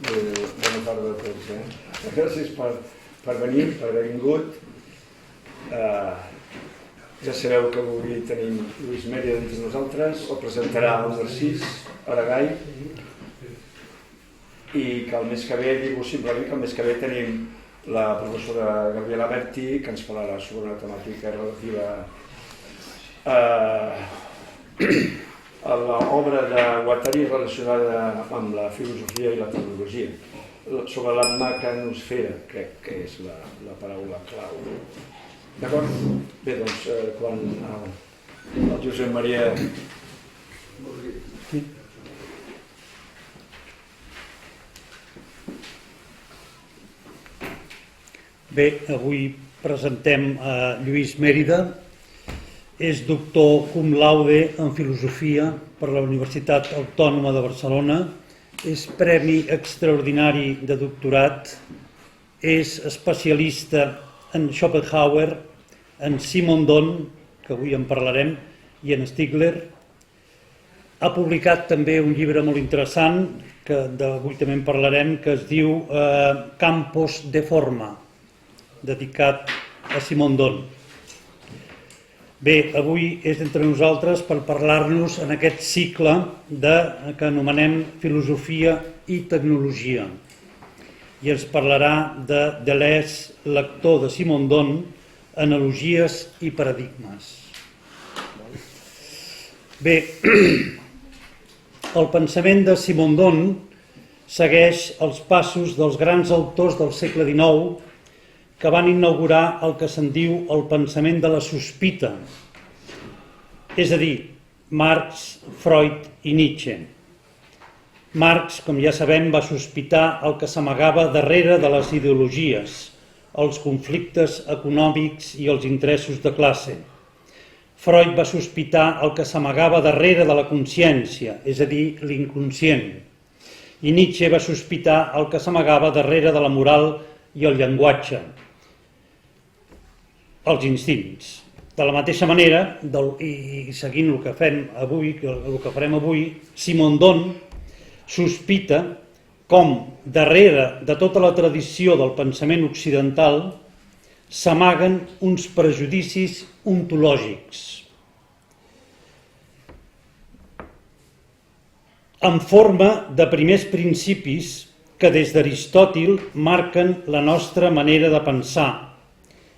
Bona tarda a tots. Gràcies per venir, per haver vingut. Ja sabeu que avui tenim Lluís Mèrida entre nosaltres, el presentarà el Narcís Aragall, i que el mes que ve, dic-ho simplement, que el mes que ve tenim la professora Gabriela Berti, que ens parlarà sobre una temàtica relativa a l'obra de Guattari relacionada amb la filosofia i la tecnologia, sobre la mecanosfera, crec que és la paraula clau. D'acord? Bé, doncs, quan el Josep Maria... Bé, avui presentem a Lluís Mèrida. És doctor cum laude en filosofia per la Universitat Autònoma de Barcelona. És premi extraordinari de doctorat. És especialista en Schopenhauer, en Simondon, que avui en parlarem, i en Stigler. Ha publicat també un llibre molt interessant, que avui també en parlarem, que es diu Campos de forma, dedicat a Simondon. Bé, avui és entre nosaltres per parlar-nos en aquest cicle que anomenem filosofia i tecnologia. I ens parlarà de Deleuze, lector de Simondon, analogies i paradigmes. Bé, el pensament de Simondon segueix els passos dels grans autors del segle XIX que van inaugurar el que se'n diu el pensament de la sospita, és a dir, Marx, Freud i Nietzsche. Marx, com ja sabem, va sospitar el que s'amagava darrere de les ideologies, els conflictes econòmics i els interessos de classe. Freud va sospitar el que s'amagava darrere de la consciència, és a dir, l'inconscient. I Nietzsche va sospitar el que s'amagava darrere de la moral i el llenguatge, els instints. De la mateixa manera, i seguint el que farem avui, Simondon sospita com darrere de tota la tradició del pensament occidental s'amaguen uns prejudicis ontològics en forma de primers principis que des d'Aristòtil marquen la nostra manera de pensar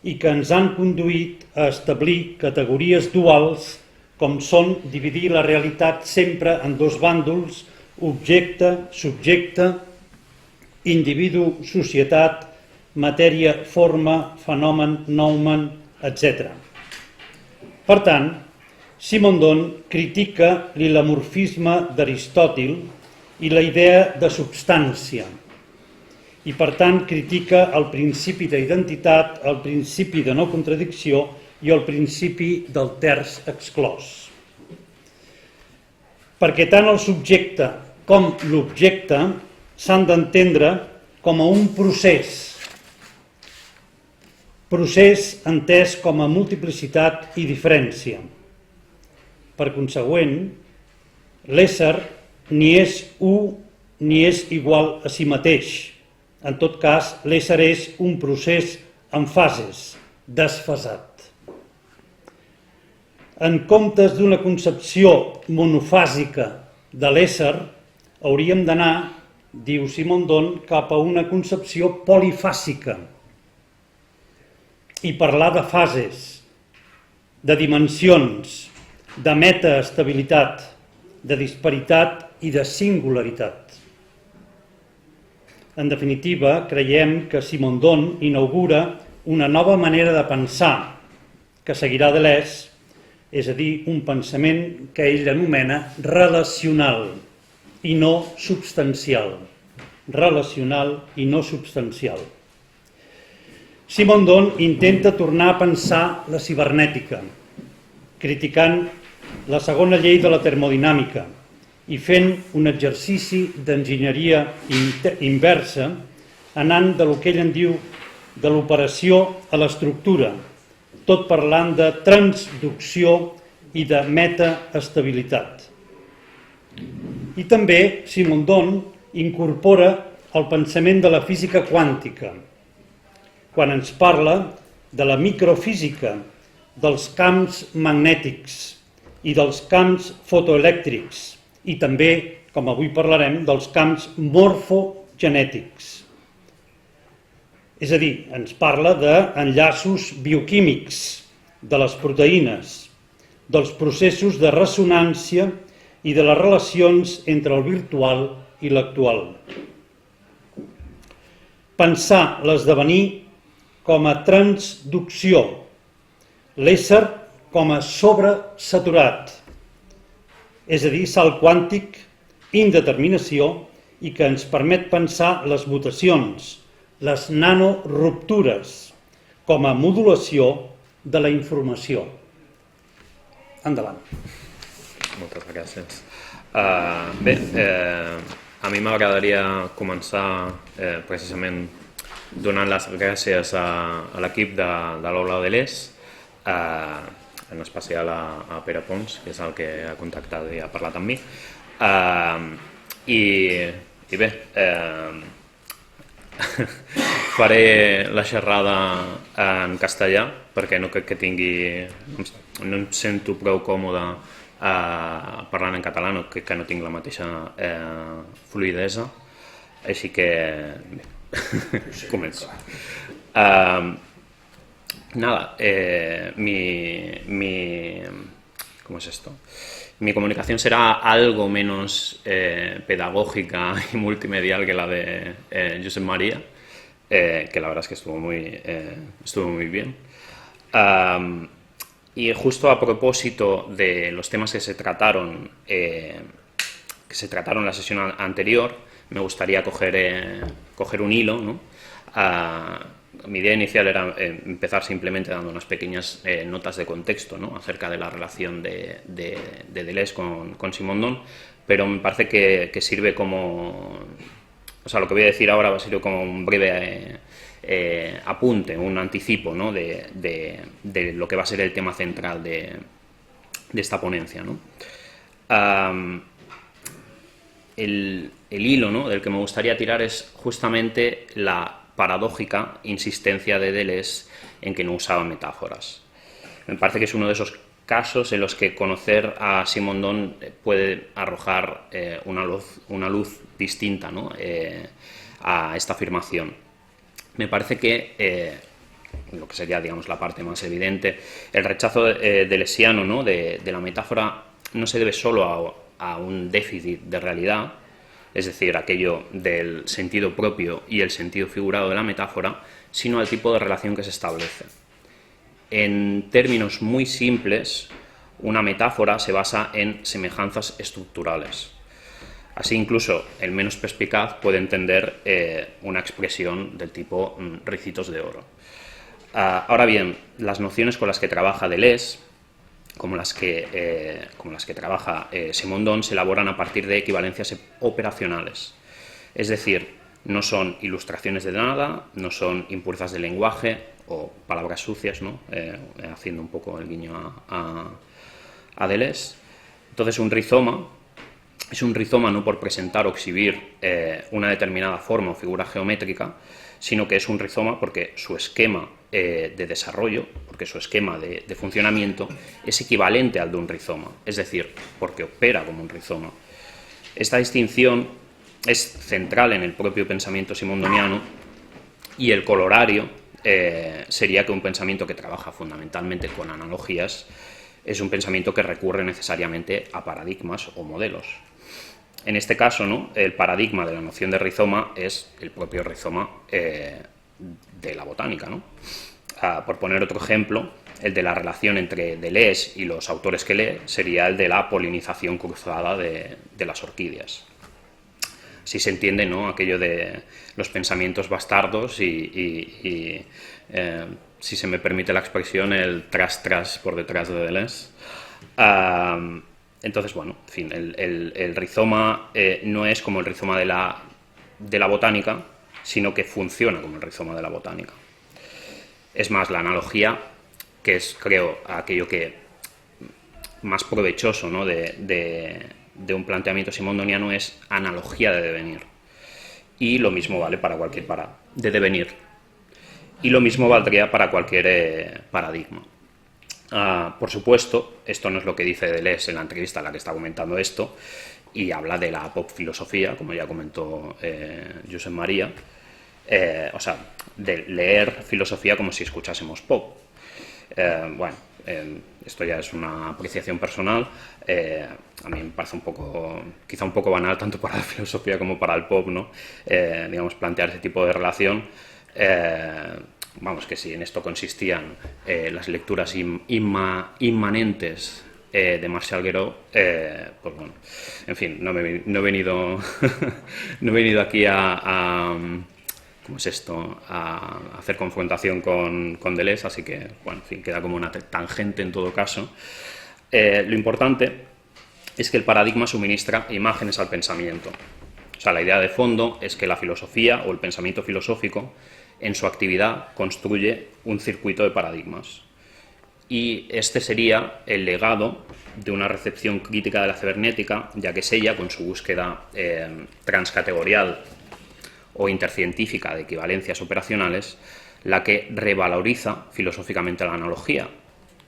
i que ens han conduït a establir categories duals com són dividir la realitat sempre en dos bàndols, objecte, subjecte, individu, societat, matèria, forma, fenomen, noumen, etc. Per tant, Simondon critica l'ilamorfisme d'Aristòtil i la idea de substància, i per tant critica el principi d'identitat, el principi de no contradicció i el principi del terç exclòs. Perquè tant el subjecte com l'objecte s'han d'entendre com a un procés entès com a multiplicitat i diferència. Per consegüent, l'ésser ni és u ni és igual a si mateix. En tot cas, l'ésser és un procés en fases, desfasat. En comptes d'una concepció monofàsica de l'ésser, hauríem d'anar, diu Simondon, cap a una concepció polifàsica i parlar de fases, de dimensions, de metaestabilitat, de disparitat i de singularitat. En definitiva, creiem que Simondon inaugura una nova manera de pensar que seguirà Deleuze, és a dir, un pensament que ell anomena relacional i no substancial. Relacional i no substancial. Simondon intenta tornar a pensar la cibernètica, criticant la segona llei de la termodinàmica i fent un exercici d'enginyeria inversa, anant de lo que ell en diu de l'operació a l'estructura, tot parlant de transducció i de metaestabilitat. I també Simondon incorpora el pensament de la física quàntica, quan ens parla de la microfísica, dels camps magnètics i dels camps fotoelèctrics i també, com avui parlarem, dels camps morfogenètics. És a dir, ens parla d'enllaços bioquímics, de les proteïnes, dels processos de ressonància i de les relacions entre el virtual i l'actual. Pensar l'esdevenir com a transducció, l'ésser com a sobresaturat, és a dir, salt quàntic, indeterminació i que ens permet pensar les mutacions, les nanoruptures, com a modulació de la informació. Endavant. Moltes gràcies. Bé, a mi m'agradaria començar precisament donant les gràcies a l'equip de l'Aula de l'ES, en especial a Pere Pons, que és el que ha contactat i ha parlat amb mi. I bé, faré la xerrada en castellà perquè no crec que tingui... no em sento prou còmode parlant en català, no crec que no tinc la mateixa fluidesa, així que bé, començo. Nada, ¿cómo es esto? Mi comunicación será algo menos pedagógica y multimedial que la de Josep María, que la verdad es que estuvo muy bien. Y justo a propósito de los temas que se trataron en la sesión anterior, me gustaría coger un hilo, ¿no? Mi idea inicial era empezar simplemente dando unas pequeñas notas de contexto, ¿no? Acerca de la relación de Deleuze con Simondon, pero me parece que sirve como... O sea, lo que voy a decir ahora va a ser como un breve apunte, un anticipo, ¿no? de lo que va a ser el tema central de esta ponencia, ¿no? El hilo, ¿no? del que me gustaría tirar es justamente la paradójica insistencia de Deleuze en que no usaba metáforas. Me parece que es uno de esos casos en los que conocer a Simondon puede arrojar una luz distinta, ¿no? A esta afirmación. Me parece que, lo que sería, digamos, la parte más evidente, el rechazo deleuziano, ¿no? de la metáfora no se debe solo a un déficit de realidad, es decir, aquello del sentido propio y el sentido figurado de la metáfora, sino al tipo de relación que se establece. En términos muy simples, una metáfora se basa en semejanzas estructurales. Así, incluso el menos perspicaz puede entender una expresión del tipo ricitos de oro. Ahora bien, las nociones con las que trabaja Deleuze, como las que trabaja Simondon, se elaboran a partir de equivalencias operacionales. Es decir, no son ilustraciones de nada, no son impurezas de lenguaje o palabras sucias, ¿no? Haciendo un poco el guiño a Deleuze. Entonces, un rizoma es un rizoma no por presentar o exhibir una determinada forma o figura geométrica, sino que es un rizoma porque su esquema de desarrollo, porque su esquema de funcionamiento es equivalente al de un rizoma, es decir, porque opera como un rizoma. Esta distinción es central en el propio pensamiento simondoniano y el corolario sería que un pensamiento que trabaja fundamentalmente con analogías es un pensamiento que recurre necesariamente a paradigmas o modelos. En este caso, ¿no? El paradigma de la noción de rizoma es el propio rizoma de la botánica, ¿no? Por poner otro ejemplo, el de la relación entre Deleuze y los autores que lee sería el de la polinización cruzada de las orquídeas. Así se entiende, ¿no? Aquello de los pensamientos bastardos y si se me permite la expresión, el tras por detrás de Deleuze. Entonces, bueno, en fin, el rizoma no es como el rizoma de la botánica, sino que funciona como el rizoma de la botánica. Es más, la analogía, que es, creo, aquello que más provechoso, ¿no? de un planteamiento simondoniano, es analogía de devenir. y lo mismo vale para cualquier de devenir. Y lo mismo valdría para cualquier paradigma. Por supuesto, esto no es lo que dice Deleuze en la entrevista en la que está comentando esto, y habla de la pop filosofía, como ya comentó Josep María, o sea, de leer filosofía como si escuchásemos pop. Bueno, esto ya es una apreciación personal. A mí me parece quizá un poco banal, tanto para la filosofía como para el pop, ¿no? Digamos, plantear ese tipo de relación. Vamos, que si en esto consistían las lecturas inmanentes de Marshall Guerreau, pues bueno, en fin, no he venido no he venido aquí ¿cómo es esto?, a hacer confrontación con Deleuze, así que, bueno, en fin, queda como una tangente en todo caso. Lo importante es que el paradigma suministra imágenes al pensamiento. O sea, la idea de fondo es que la filosofía o el pensamiento filosófico, en su actividad, construye un circuito de paradigmas. Y este sería el legado de una recepción crítica de la cibernética, ya que es ella, con su búsqueda transcategorial o intercientífica de equivalencias operacionales, la que revaloriza filosóficamente la analogía,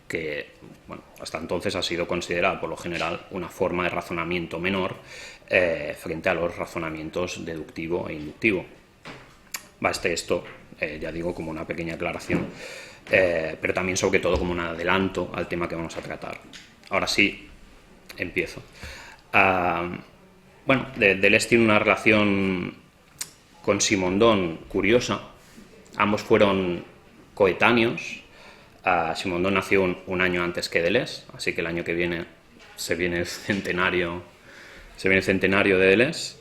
que bueno, hasta entonces ha sido considerada por lo general una forma de razonamiento menor frente a los razonamientos deductivo e inductivo. Baste esto, ya digo, como una pequeña aclaración, pero también sobre todo como un adelanto al tema que vamos a tratar. Ahora sí, empiezo. Bueno, Deleuze tiene una relación con Simondon curiosa. Ambos fueron coetáneos. Simondon nació un año antes que Deleuze, así que el año que viene se viene el centenario de Deleuze.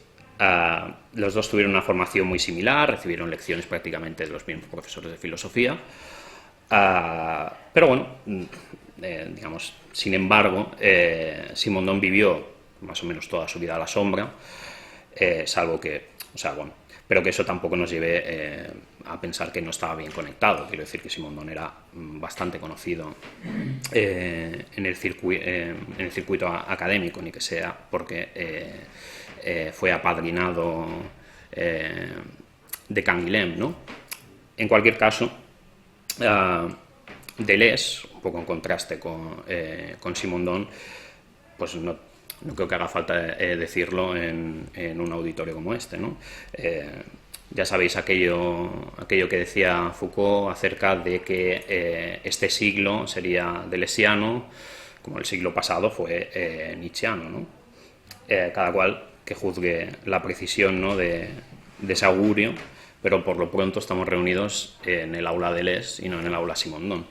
Los dos tuvieron una formación muy similar, recibieron lecciones prácticamente de los mismos profesores de filosofía. Pero bueno, digamos, sin embargo, Simondon vivió más o menos toda su vida a la sombra, salvo que, o sea, bueno, pero que eso tampoco nos lleve a pensar que no estaba bien conectado. Quiero decir que Simondon era bastante conocido en el circuito académico, ni que sea porque fue apadrinado de Canguilhem, ¿no? En cualquier caso, Deleuze, un poco en contraste con Simondon, pues no creo que haga falta decirlo en un auditorio como este, ¿no? Ya sabéis aquello que decía Foucault acerca de que este siglo sería deleuziano, como el siglo pasado fue nietzscheano, ¿no? Cada cual que juzgue la precisión, ¿no?, de ese augurio, pero por lo pronto estamos reunidos en el aula Deleuze y no en el aula Simondon.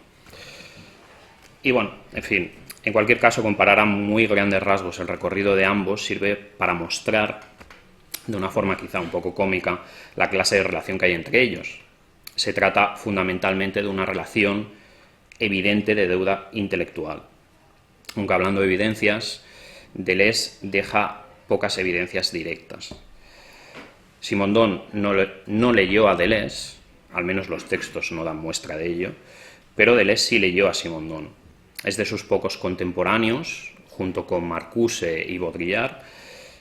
Y bueno, en fin, en cualquier caso, comparar a muy grandes rasgos el recorrido de ambos sirve para mostrar, de una forma quizá un poco cómica, la clase de relación que hay entre ellos. Se trata fundamentalmente de una relación evidente de deuda intelectual. Aunque hablando de evidencias, Deleuze deja pocas evidencias directas. Simondon no leyó a Deleuze, al menos los textos no dan muestra de ello, pero Deleuze sí leyó a Simondon. Es de sus pocos contemporáneos, junto con Marcuse y Baudrillard,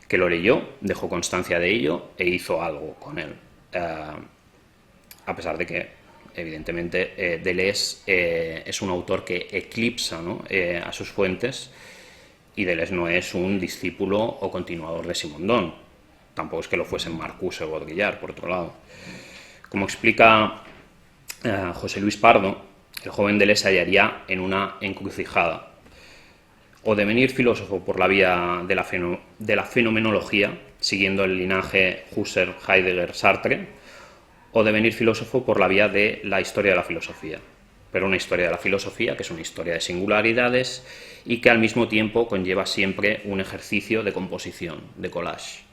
que lo leyó, dejó constancia de ello e hizo algo con él. A pesar de que, evidentemente, Deleuze es un autor que eclipsa, ¿no?, a sus fuentes, y Deleuze no es un discípulo o continuador de Simondon. Tampoco es que lo fuesen Marcuse o Baudrillard, por otro lado. Como explica José Luis Pardo, el joven Deleuze se hallaría en una encrucijada: o devenir filósofo por la vía de la fenomenología, siguiendo el linaje Husserl, Heidegger, Sartre, o devenir filósofo por la vía de la historia de la filosofía. Pero una historia de la filosofía que es una historia de singularidades y que al mismo tiempo conlleva siempre un ejercicio de composición, de collage.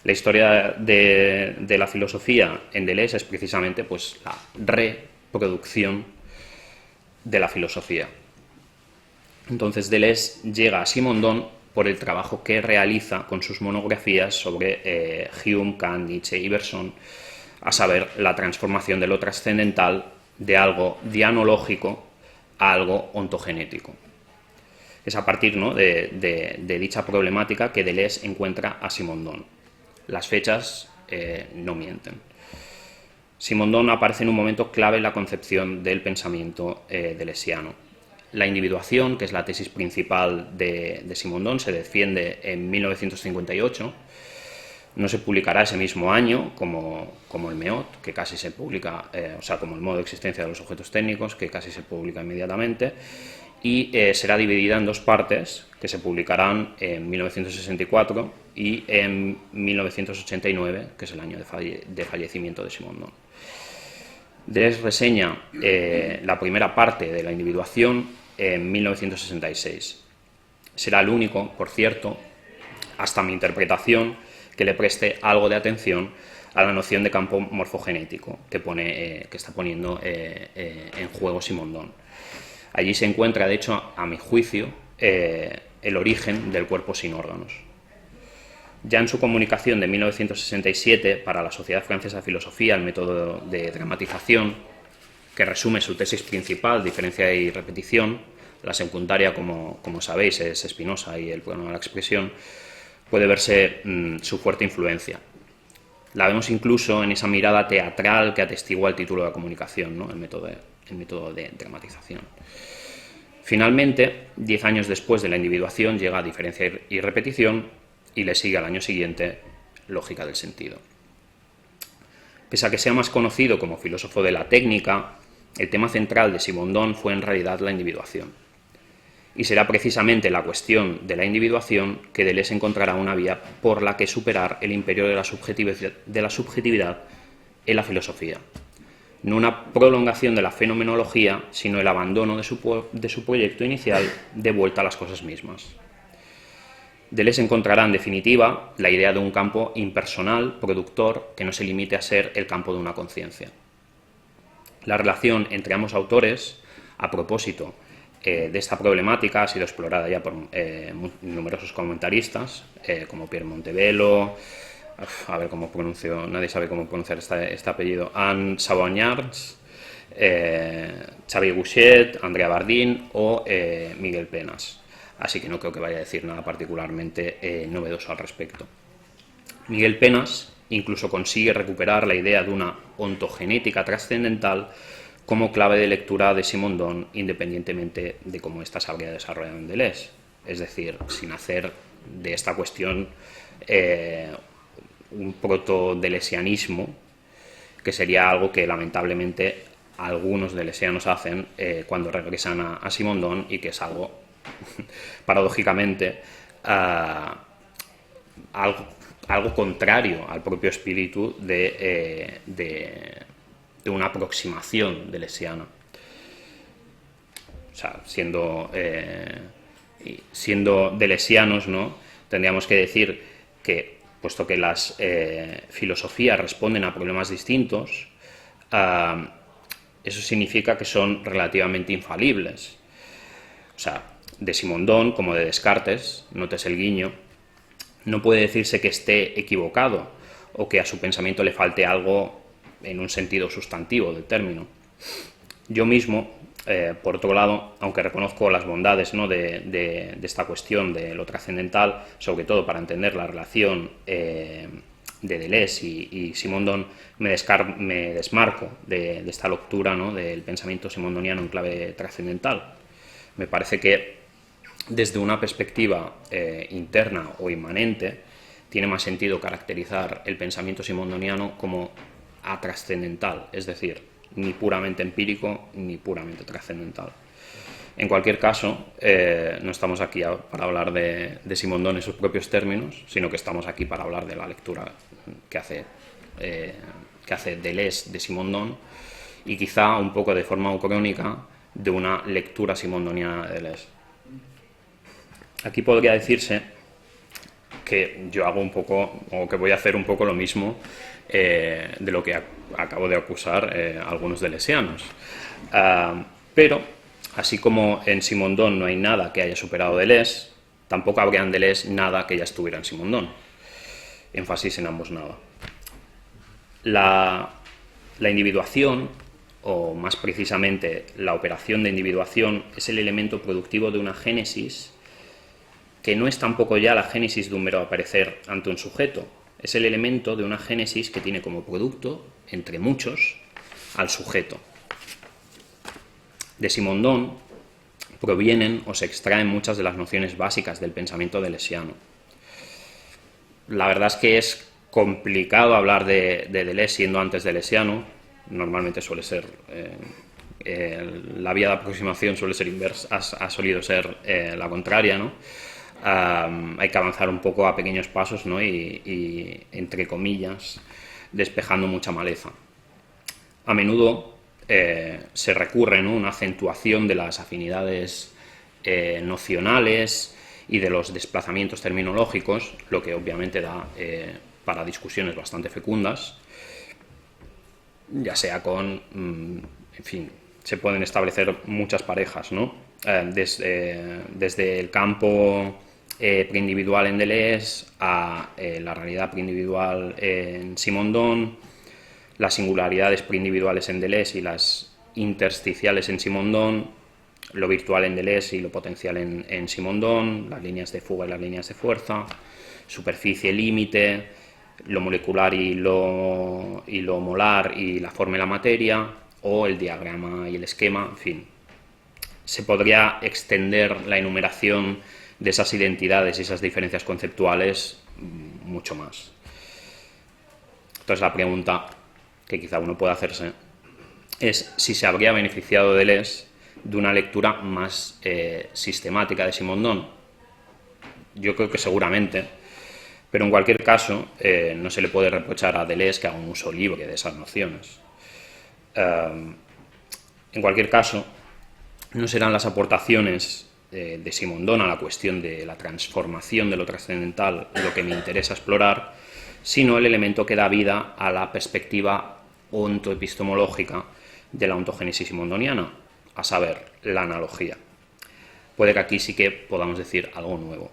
La historia de la filosofía en Deleuze es precisamente pues la reproducción de la filosofía. Entonces Deleuze llega a Simondon por el trabajo que realiza con sus monografías sobre Hume, Kant, Nietzsche y Bergson, a saber, la transformación de lo trascendental de algo dianológico a algo ontogenético. Es a partir, ¿no?, de dicha problemática que Deleuze encuentra a Simondon. Las fechas no mienten. Simondon aparece en un momento clave en la concepción del pensamiento deleuziano. La individuación, que es la tesis principal de Simondon, se defiende en 1958. No se publicará ese mismo año como el MEOT, que casi se publica, o sea, como el modo de existencia de los objetos técnicos, que casi se publica inmediatamente, y será dividida en dos partes, que se publicarán en 1964 y en 1989, que es el año de fallecimiento de Simondon. Deleuze reseña la primera parte de la individuación en 1966. Será el único, por cierto, hasta mi interpretación, que le preste algo de atención a la noción de campo morfogenético que está poniendo en juego Simondon. Allí se encuentra, de hecho, a mi juicio, el origen del cuerpo sin órganos. Ya en su comunicación de 1967 para la Sociedad Francesa de Filosofía, el método de dramatización, que resume su tesis principal, diferencia y repetición, la secundaria, como sabéis, es Spinoza y el problema de la expresión, puede verse su fuerte influencia. La vemos incluso en esa mirada teatral que atestigua el título de la comunicación, ¿no? el método de dramatización. Finalmente, 10 años después de la individuación, llega a diferencia y repetición y le sigue al año siguiente lógica del sentido. Pese a que sea más conocido como filósofo de la técnica, el tema central de Simondon fue en realidad la individuación. Y será precisamente la cuestión de la individuación que Deleuze encontrará una vía por la que superar el imperio de la subjetividad en la filosofía. No una prolongación de la fenomenología, sino el abandono de su proyecto inicial de vuelta a las cosas mismas. Deleuze encontrará, en definitiva, la idea de un campo impersonal, productor, que no se limite a ser el campo de una conciencia. La relación entre ambos autores, a propósito de esta problemática, ha sido explorada ya por numerosos comentaristas, como Pierre Montebello, a ver cómo pronuncio, nadie sabe cómo pronunciar este apellido, Anne Savonnards, Xavier Bouchet, Andrea Bardin o Miguel Penas. Así que no creo que vaya a decir nada particularmente novedoso al respecto. Miguel Penas incluso consigue recuperar la idea de una ontogenética trascendental como clave de lectura de Simondon, independientemente de cómo ésta se habría desarrollado en Deleuze. Es decir, sin hacer de esta cuestión un proto-deleuzianismo, que sería algo que lamentablemente algunos deleuzianos hacen cuando regresan a Simondon, y que es algo, paradójicamente, algo contrario al propio espíritu de una aproximación deleuziana. O sea, siendo deleuzianos, ¿no?, tendríamos que decir que, puesto que las filosofías responden a problemas distintos, eso significa que son relativamente infalibles. O sea, de Simondon, como de Descartes, notes el guiño, no puede decirse que esté equivocado o que a su pensamiento le falte algo en un sentido sustantivo del término. Yo mismo, por otro lado, aunque reconozco las bondades, ¿no?, de esta cuestión de lo trascendental, sobre todo para entender la relación de Deleuze y Simondon, me desmarco de esta lectura, ¿no?, del pensamiento simondoniano en clave trascendental. Me parece que desde una perspectiva interna o inmanente tiene más sentido caracterizar el pensamiento simondoniano como atrascendental, es decir, ni puramente empírico ni puramente trascendental. En cualquier caso, no estamos aquí para hablar de Simondon en sus propios términos, sino que estamos aquí para hablar de la lectura que hace Deleuze de Simondon, y quizá un poco de forma ucrónica de una lectura simondoniana de Deleuze. Aquí podría decirse que yo hago un poco, o que voy a hacer un poco lo mismo de lo que acabo de acusar a algunos deleuzianos. Pero, así como en Simondon no hay nada que haya superado Deleuze, tampoco habría en Deleuze nada que ya estuviera en Simondon. Énfasis en ambos nada. La individuación, o más precisamente la operación de individuación, es el elemento productivo de una génesis que no es tampoco ya la génesis de un mero aparecer ante un sujeto, es el elemento de una génesis que tiene como producto, entre muchos, al sujeto. De Simondón provienen o se extraen muchas de las nociones básicas del pensamiento deleuziano. La verdad es que es complicado hablar de Deleuze siendo antes deleuziano. Normalmente suele ser la vía de aproximación suele ser inversa, ha solido ser la contraria, ¿no? Hay que avanzar un poco a pequeños pasos, ¿no? y entre comillas despejando mucha maleza. A menudo se recurre, ¿no?, a una acentuación de las afinidades nocionales y de los desplazamientos terminológicos, lo que obviamente da para discusiones bastante fecundas, ya sea con, en fin, se pueden establecer muchas parejas, ¿no? Desde el campo preindividual en Deleuze a la realidad preindividual en Simondón, las singularidades preindividuales en Deleuze y las intersticiales en Simondón, lo virtual en Deleuze y lo potencial en Simondón, las líneas de fuga y las líneas de fuerza, superficie, límite, lo molecular y lo molar y la forma y la materia, o el diagrama y el esquema, en fin. Se podría extender la enumeración de esas identidades y esas diferencias conceptuales mucho más. Entonces la pregunta que quizá uno pueda hacerse es si se habría beneficiado Deleuze de una lectura más sistemática de Simondón. Yo creo que seguramente, pero en cualquier caso no se le puede reprochar a Deleuze que haga un uso libre de esas nociones. En cualquier caso, no serán las aportaciones de Simondón a la cuestión de la transformación de lo trascendental lo que me interesa explorar, sino el elemento que da vida a la perspectiva ontoepistemológica de la ontogénesis simondoniana, a saber, la analogía. Puede que aquí sí que podamos decir algo nuevo.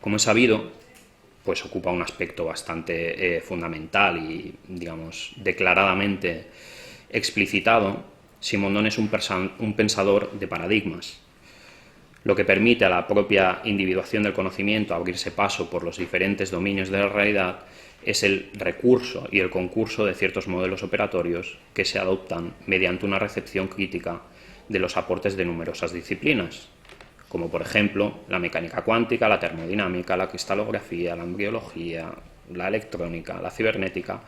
Como es sabido, pues ocupa un aspecto bastante fundamental y, digamos, declaradamente explicitado. Simondón es un pensador de paradigmas, lo que permite a la propia individuación del conocimiento abrirse paso por los diferentes dominios de la realidad es el recurso y el concurso de ciertos modelos operatorios que se adoptan mediante una recepción crítica de los aportes de numerosas disciplinas, como por ejemplo la mecánica cuántica, la termodinámica, la cristalografía, la embriología, la electrónica, la cibernética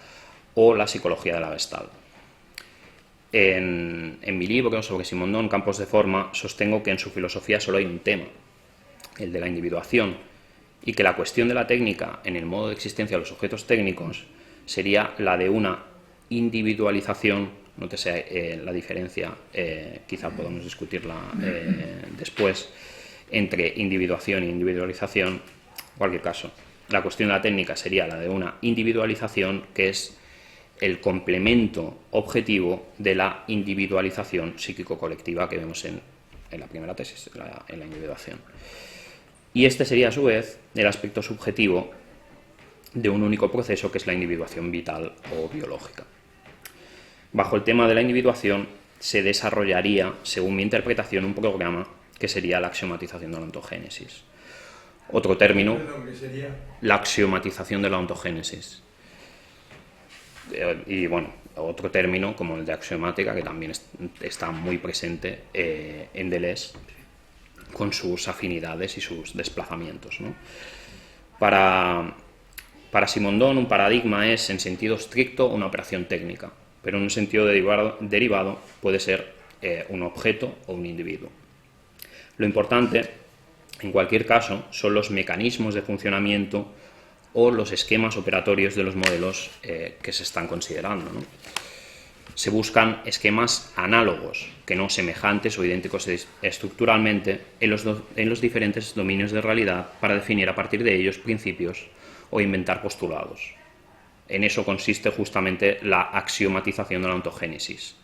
o la psicología de la Gestalt. En mi libro sobre Simondón, Campos de Forma, sostengo que en su filosofía solo hay un tema, el de la individuación, y que la cuestión de la técnica en el modo de existencia de los objetos técnicos sería la de una individualización, nótese la diferencia, quizá podamos discutirla después, entre individuación e individualización. En cualquier caso, la cuestión de la técnica sería la de una individualización que es el complemento objetivo de la individualización psíquico-colectiva que vemos en la primera tesis, en la individuación. Y este sería, a su vez, el aspecto subjetivo de un único proceso que es la individuación vital o biológica. Bajo el tema de la individuación se desarrollaría, según mi interpretación, un programa que sería la axiomatización de la ontogénesis. Otro término, la axiomatización de la ontogénesis. Y bueno, otro término como el de axiomática, que también está muy presente en Deleuze, con sus afinidades y sus desplazamientos, ¿no? Para Simondón, un paradigma es, en sentido estricto, una operación técnica, pero en un sentido derivado puede ser un objeto o un individuo. Lo importante, en cualquier caso, son los mecanismos de funcionamiento o los esquemas operatorios de los modelos que se están considerando, ¿no? Se buscan esquemas análogos, que no semejantes o idénticos estructuralmente en los diferentes dominios de realidad para definir a partir de ellos principios o inventar postulados. En eso consiste justamente la axiomatización de la ontogénesis.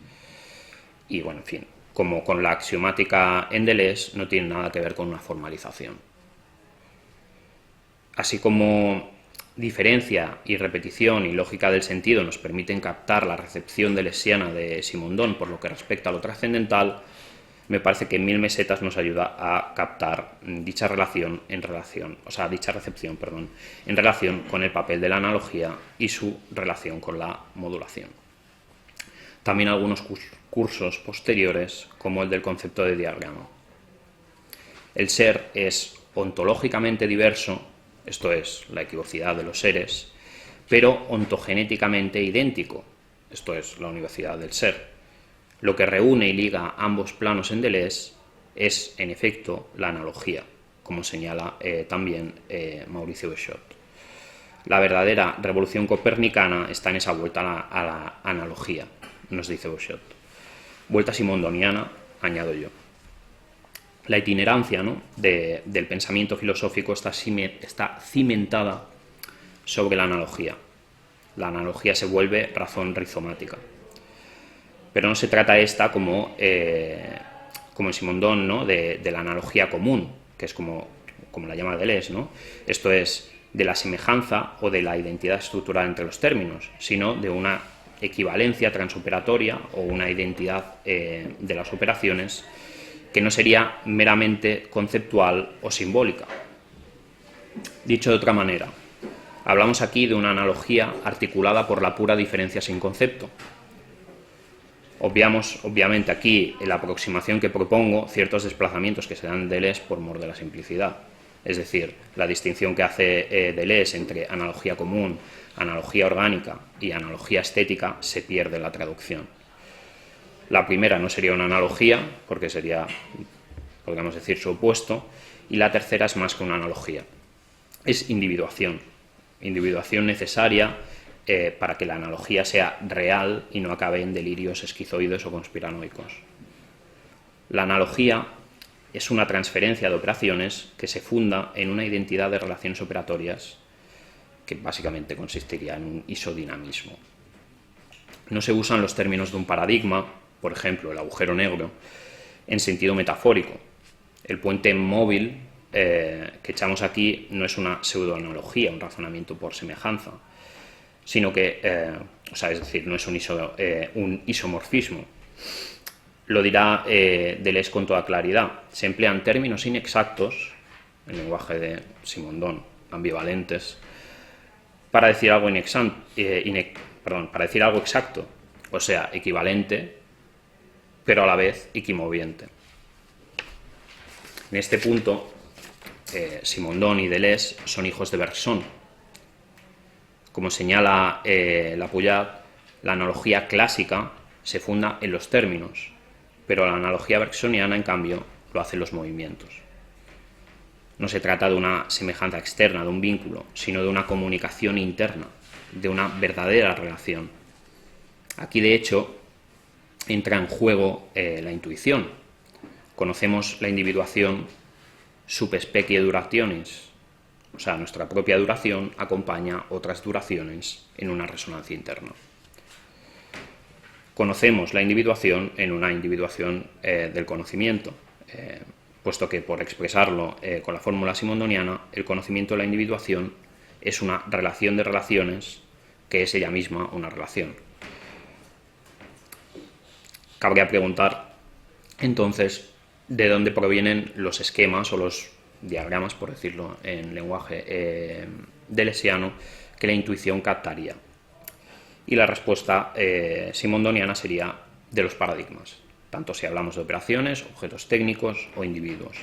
Y bueno, en fin, como con la axiomática en Deleuze, no tiene nada que ver con una formalización. Así como diferencia y repetición y lógica del sentido nos permiten captar la recepción deleuziana de Simondón por lo que respecta a lo trascendental, me parece que 1000 mesetas nos ayuda a captar dicha recepción, en relación con el papel de la analogía y su relación con la modulación. También algunos cursos posteriores, como el del concepto de diagrama. El ser es ontológicamente diverso, esto es, la equivocidad de los seres, pero ontogenéticamente idéntico, esto es, la univocidad del ser. Lo que reúne y liga ambos planos en Deleuze es, en efecto, la analogía, como señala también Mauricio Bechot. La verdadera revolución copernicana está en esa vuelta a la analogía, nos dice Bechot. Vuelta simondoniana, añado yo. La itinerancia, ¿no?, del pensamiento filosófico está cimentada sobre la analogía. La analogía se vuelve razón rizomática. Pero no se trata esta como en Simondon, ¿no?, de la analogía común, que es como la llama Deleuze, ¿no? Esto es, de la semejanza o de la identidad estructural entre los términos, sino de una equivalencia transoperatoria o una identidad de las operaciones que no sería meramente conceptual o simbólica. Dicho de otra manera, hablamos aquí de una analogía articulada por la pura diferencia sin concepto. Obviamos, obviamente, aquí en la aproximación que propongo ciertos desplazamientos que se dan en Deleuze por mor de la simplicidad. Es decir, la distinción que hace Deleuze entre analogía común, analogía orgánica y analogía estética se pierde en la traducción. La primera no sería una analogía, porque sería, podríamos decir, su opuesto, y la tercera es más que una analogía. Es individuación necesaria para que la analogía sea real y no acabe en delirios esquizoides o conspiranoicos. La analogía es una transferencia de operaciones que se funda en una identidad de relaciones operatorias que básicamente consistiría en un isodinamismo. No se usan los términos de un paradigma, por ejemplo, el agujero negro, en sentido metafórico. El puente móvil que echamos aquí no es una pseudoanalogía, un razonamiento por semejanza, sino que, es decir, no es un isomorfismo. Lo dirá Deleuze con toda claridad. Se emplean términos inexactos, el lenguaje de Simondon, ambivalentes, para decir algo para decir algo exacto, o sea, equivalente, pero a la vez equimoviente. En este punto, Simondon y Deleuze son hijos de Bergson. Como señala Lapouillat, la analogía clásica se funda en los términos, pero la analogía bergsoniana, en cambio, lo hace en los movimientos. No se trata de una semejanza externa, de un vínculo, sino de una comunicación interna, de una verdadera relación. Aquí, de hecho, entra en juego la intuición. Conocemos la individuación sub specie durationis, o sea, nuestra propia duración acompaña otras duraciones en una resonancia interna. Conocemos la individuación en una individuación del conocimiento, puesto que, por expresarlo con la fórmula simondoniana, el conocimiento de la individuación es una relación de relaciones que es ella misma una relación. Cabría preguntar, entonces, de dónde provienen los esquemas o los diagramas, por decirlo en lenguaje deleuziano, que la intuición captaría. Y la respuesta simondoniana sería de los paradigmas, tanto si hablamos de operaciones, objetos técnicos o individuos.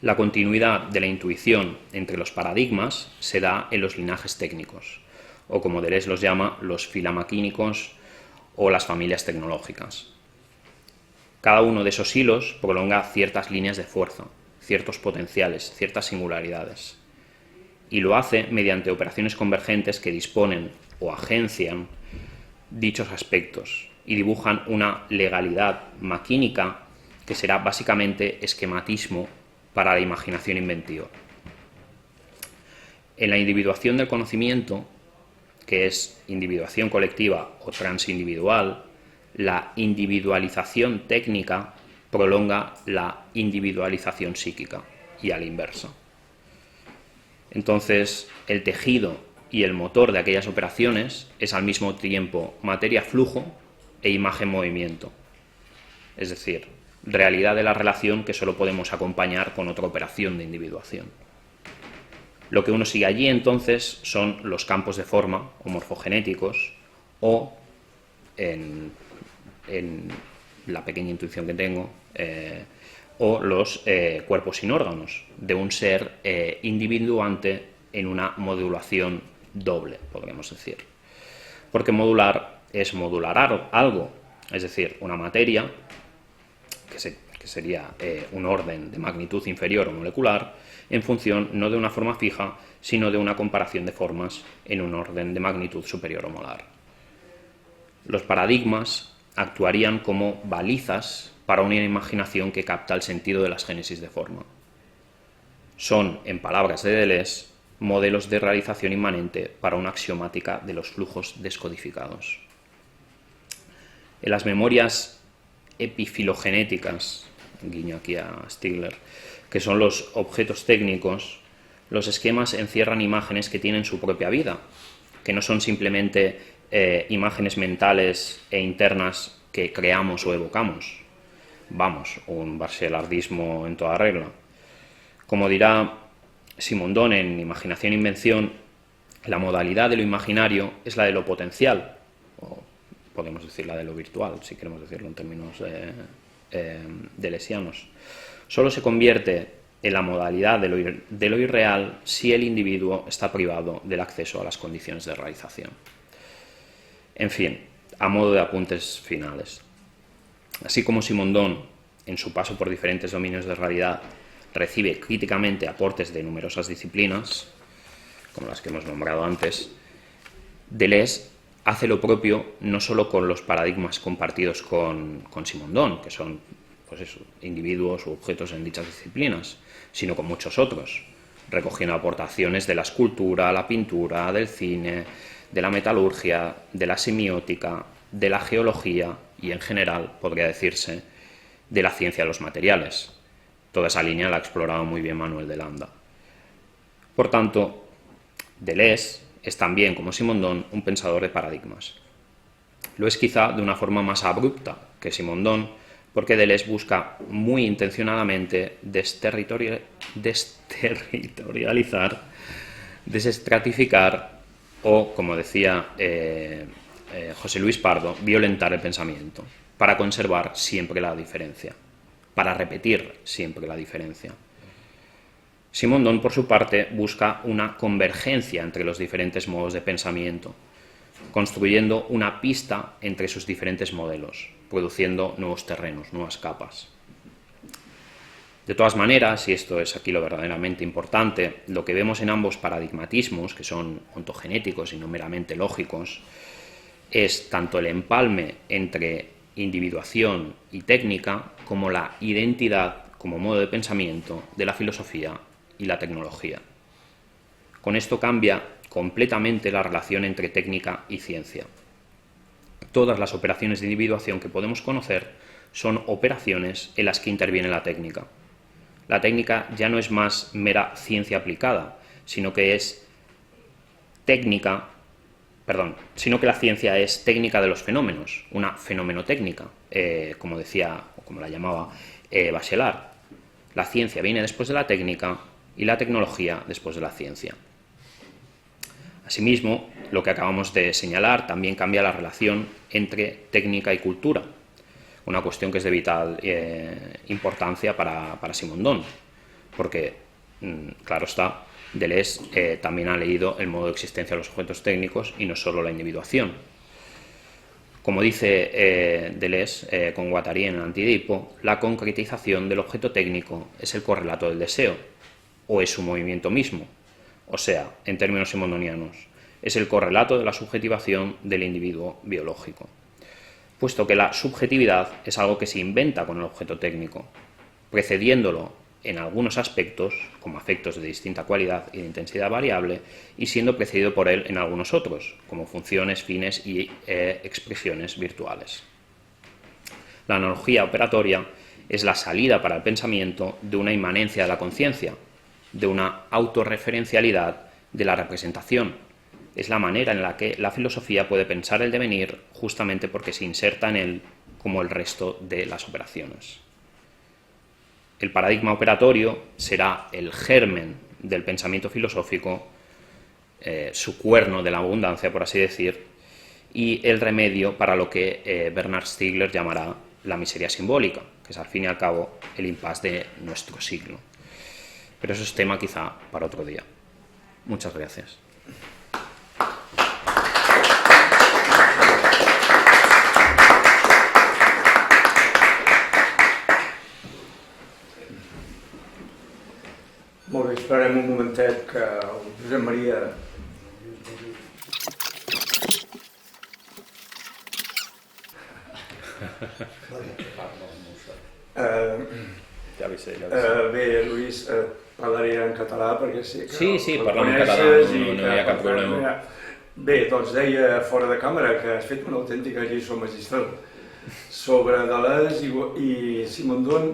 La continuidad de la intuición entre los paradigmas se da en los linajes técnicos, o como Deleuze los llama, los filamaquínicos o las familias tecnológicas. Cada uno de esos hilos prolonga ciertas líneas de fuerza, ciertos potenciales, ciertas singularidades, y lo hace mediante operaciones convergentes que disponen o agencian dichos aspectos y dibujan una legalidad maquínica que será básicamente esquematismo para la imaginación inventiva. En la individuación del conocimiento, que es individuación colectiva o transindividual, la individualización técnica prolonga la individualización psíquica y a la inversa. Entonces, el tejido y el motor de aquellas operaciones es al mismo tiempo materia-flujo e imagen-movimiento. es decir, realidad de la relación que solo podemos acompañar con otra operación de individuación. Lo que uno sigue allí entonces son los campos de forma o morfogenéticos, o en la pequeña intuición que tengo, o los cuerpos sin órganos, de un ser individuante en una modulación doble, podríamos decir. Porque modular es modular algo, es decir, una materia, que sería un orden de magnitud inferior o molecular, en función no de una forma fija, sino de una comparación de formas en un orden de magnitud superior o molar. Los paradigmas actuarían como balizas para una imaginación que capta el sentido de las génesis de forma. Son, en palabras de Deleuze, modelos de realización inmanente para una axiomática de los flujos descodificados. En las memorias epifilogenéticas, guiño aquí a Stigler, que son los objetos técnicos, los esquemas encierran imágenes que tienen su propia vida, que no son simplemente imágenes mentales e internas que creamos o evocamos. Vamos, un barcelardismo en toda regla. Como dirá Simondon en Imaginación e Invención, la modalidad de lo imaginario es la de lo potencial, o podemos decir la de lo virtual, si queremos decirlo en términos deleuzianos. Solo se convierte en la modalidad de lo irreal si el individuo está privado del acceso a las condiciones de realización. En fin, a modo de apuntes finales. Así como Simondon, en su paso por diferentes dominios de realidad, recibe críticamente aportes de numerosas disciplinas, como las que hemos nombrado antes, Deleuze hace lo propio no solo con los paradigmas compartidos con Simondon, que son pues eso, individuos u objetos en dichas disciplinas, sino con muchos otros, recogiendo aportaciones de la escultura, la pintura, del cine, de la metalurgia, de la semiótica, de la geología y, en general, podría decirse, de la ciencia de los materiales. Toda esa línea la ha explorado muy bien Manuel de Landa. Por tanto, Deleuze es también, como Simondon, un pensador de paradigmas. Lo es quizá de una forma más abrupta que Simondon, porque Deleuze busca muy intencionadamente desterritorializar, desestratificar o, como decía José Luis Pardo, violentar el pensamiento, para conservar siempre la diferencia, para repetir siempre la diferencia. Simondon, por su parte, busca una convergencia entre los diferentes modos de pensamiento, construyendo una pista entre sus diferentes modelos, produciendo nuevos terrenos, nuevas capas. De todas maneras, y esto es aquí lo verdaderamente importante, lo que vemos en ambos paradigmatismos, que son ontogenéticos y no meramente lógicos, es tanto el empalme entre individuación y técnica, como la identidad como modo de pensamiento de la filosofía y la tecnología. Con esto cambia completamente la relación entre técnica y ciencia. Todas las operaciones de individuación que podemos conocer son operaciones en las que interviene la técnica. La técnica ya no es más mera ciencia aplicada, sino que la ciencia es técnica de los fenómenos, una fenómeno-técnica, como decía, o como la llamaba Bachelard. La ciencia viene después de la técnica y la tecnología después de la ciencia. Asimismo, lo que acabamos de señalar también cambia la relación entre técnica y cultura, una cuestión que es de vital importancia para Simondon, porque, claro está, Deleuze también ha leído el modo de existencia de los objetos técnicos y no solo la individuación. Como dice Deleuze con Guattari en el Antidipo, la concretización del objeto técnico es el correlato del deseo, o es su movimiento mismo, o sea, en términos simondonianos, es el correlato de la subjetivación del individuo biológico, puesto que la subjetividad es algo que se inventa con el objeto técnico, precediéndolo en algunos aspectos, como afectos de distinta cualidad y de intensidad variable, y siendo precedido por él en algunos otros, como funciones, fines y expresiones virtuales. La analogía operatoria es la salida para el pensamiento de una inmanencia de la conciencia, de una autorreferencialidad de la representación. Es la manera en la que la filosofía puede pensar el devenir, justamente porque se inserta en él como el resto de las operaciones. El paradigma operatorio será el germen del pensamiento filosófico, su cuerno de la abundancia, por así decir, y el remedio para lo que Bernard Stiegler llamará la miseria simbólica, que es al fin y al cabo el impasse de nuestro siglo. Pero eso es tema quizá para otro día. Muchas gracias. Molt bé, esperarem un momentet que el Josep Maria... Bé, Lluís, parlaré en català perquè sí que Sí, el parlem en català, coneixes no hi ha cap problema. Bé, doncs deia fora de càmera que has fet una autèntica lliçó magistral sobre Deleuze i Simondon.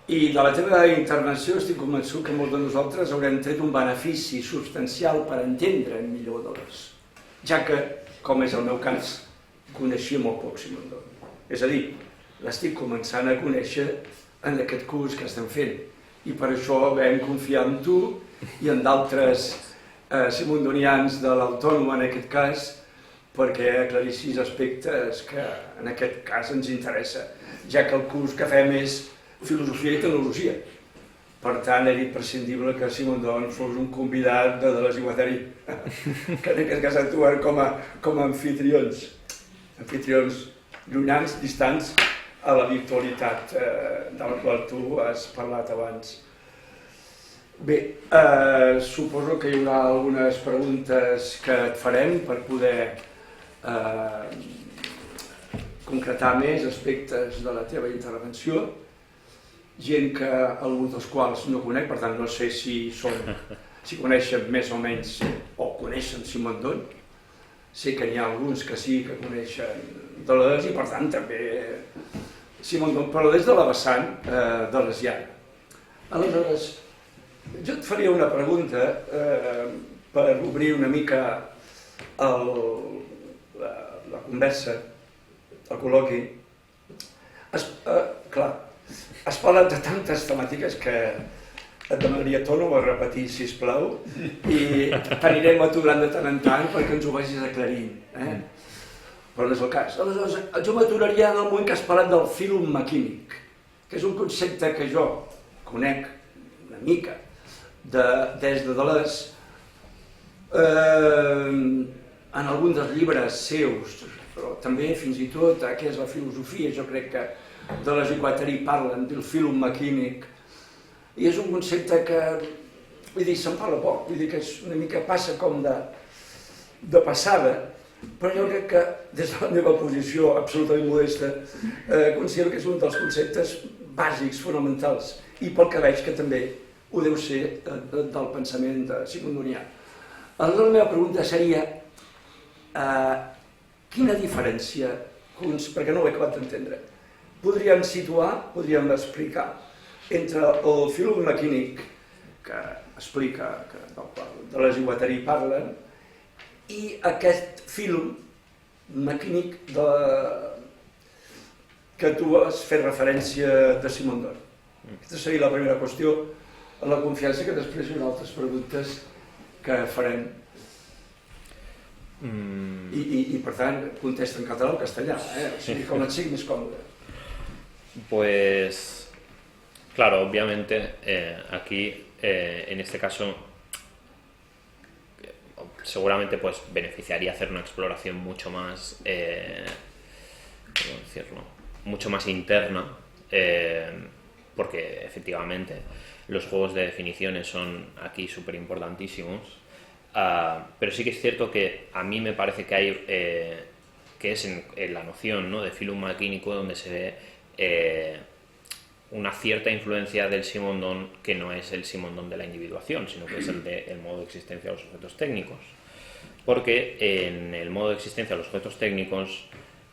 I de la teva internació estic convençut que molts de nosaltres haurem tret un benefici substancial per entendre millor Deleuze, ja que, com és el meu cas, coneixia molt poc Simondon. És a dir, l'estic començant a conèixer en aquest curs que estem fent i per això vam confiar en tu i en d'altres simondonians de l'Autònoma en aquest cas perquè aclarissis aspectes que en aquest cas ens interessa, ja que el curs que fem és filosofia i tecnologia. Per tant, era imprescindible que Simondon fos un convidat de Deleuze i Guattari, que en aquest cas actuen com a anfitrions llunyans, distants, a la virtualitat de la qual tu has parlat abans. Bé, suposo que hi haurà algunes preguntes que et farem per poder concretar més aspectes de la teva intervenció. Gent que alguns dels quals no conec, per tant no sé si coneixen més o menys o coneixen Simondon. Sé que n'hi ha alguns que sí que coneixen Deleuze i per tant també Simondon, però des de la vessant deleuziana. Aleshores, jo et faria una pregunta per obrir una mica la conversa, el col·loqui. Clar, has parlat de tantes temàtiques que et demanaria torno a repetir, sisplau, i t'anirem aturant de tant en tant perquè ens ho vagis aclarint. Però no és el cas. Aleshores, jo m'aturaria en el moment que has parlat del fílum maquímic, que és un concepte que jo conec una mica des de Deleuze, en algun dels llibres seus, però també fins i tot què és la filosofia. Jo crec que Deleuze i Guattari parlen del fílum maquímic i és un concepte que, vull dir, se'n parla poc, vull dir que és una mica passa com de passada, però jo crec que des de la meva posició absolutament modesta considero que és un dels conceptes bàsics, fonamentals, i pel que veig que també ho deu ser del pensament de simondonià. Aleshores la meva pregunta seria quina diferència, perquè no ho he acabat d'entendre, podríem situar, podríem explicar entre el fílum maquínic que explica, del qual Deleuze i Guattari parlen, i aquest fílum maquínic que tu has fet referència de Simondon. Aquesta seria la primera qüestió, en la confiança que després hi haurà altres preguntes que farem. I per tant, contesta en català o castellà, o sigui, com et sigui més còmode. Pues, claro, obviamente aquí, en este caso, seguramente pues beneficiaría hacer una exploración mucho más, ¿cómo decirlo? Mucho más interna, porque efectivamente los juegos de definiciones son aquí súper importantísimos, pero sí que es cierto que a mí me parece que hay, que es en la noción, ¿no?, de fílum maquínico donde se ve una cierta influencia del Simondon que no es el Simondon de la individuación, sino que es el del modo de existencia de los objetos técnicos. Porque en el modo de existencia de los objetos técnicos,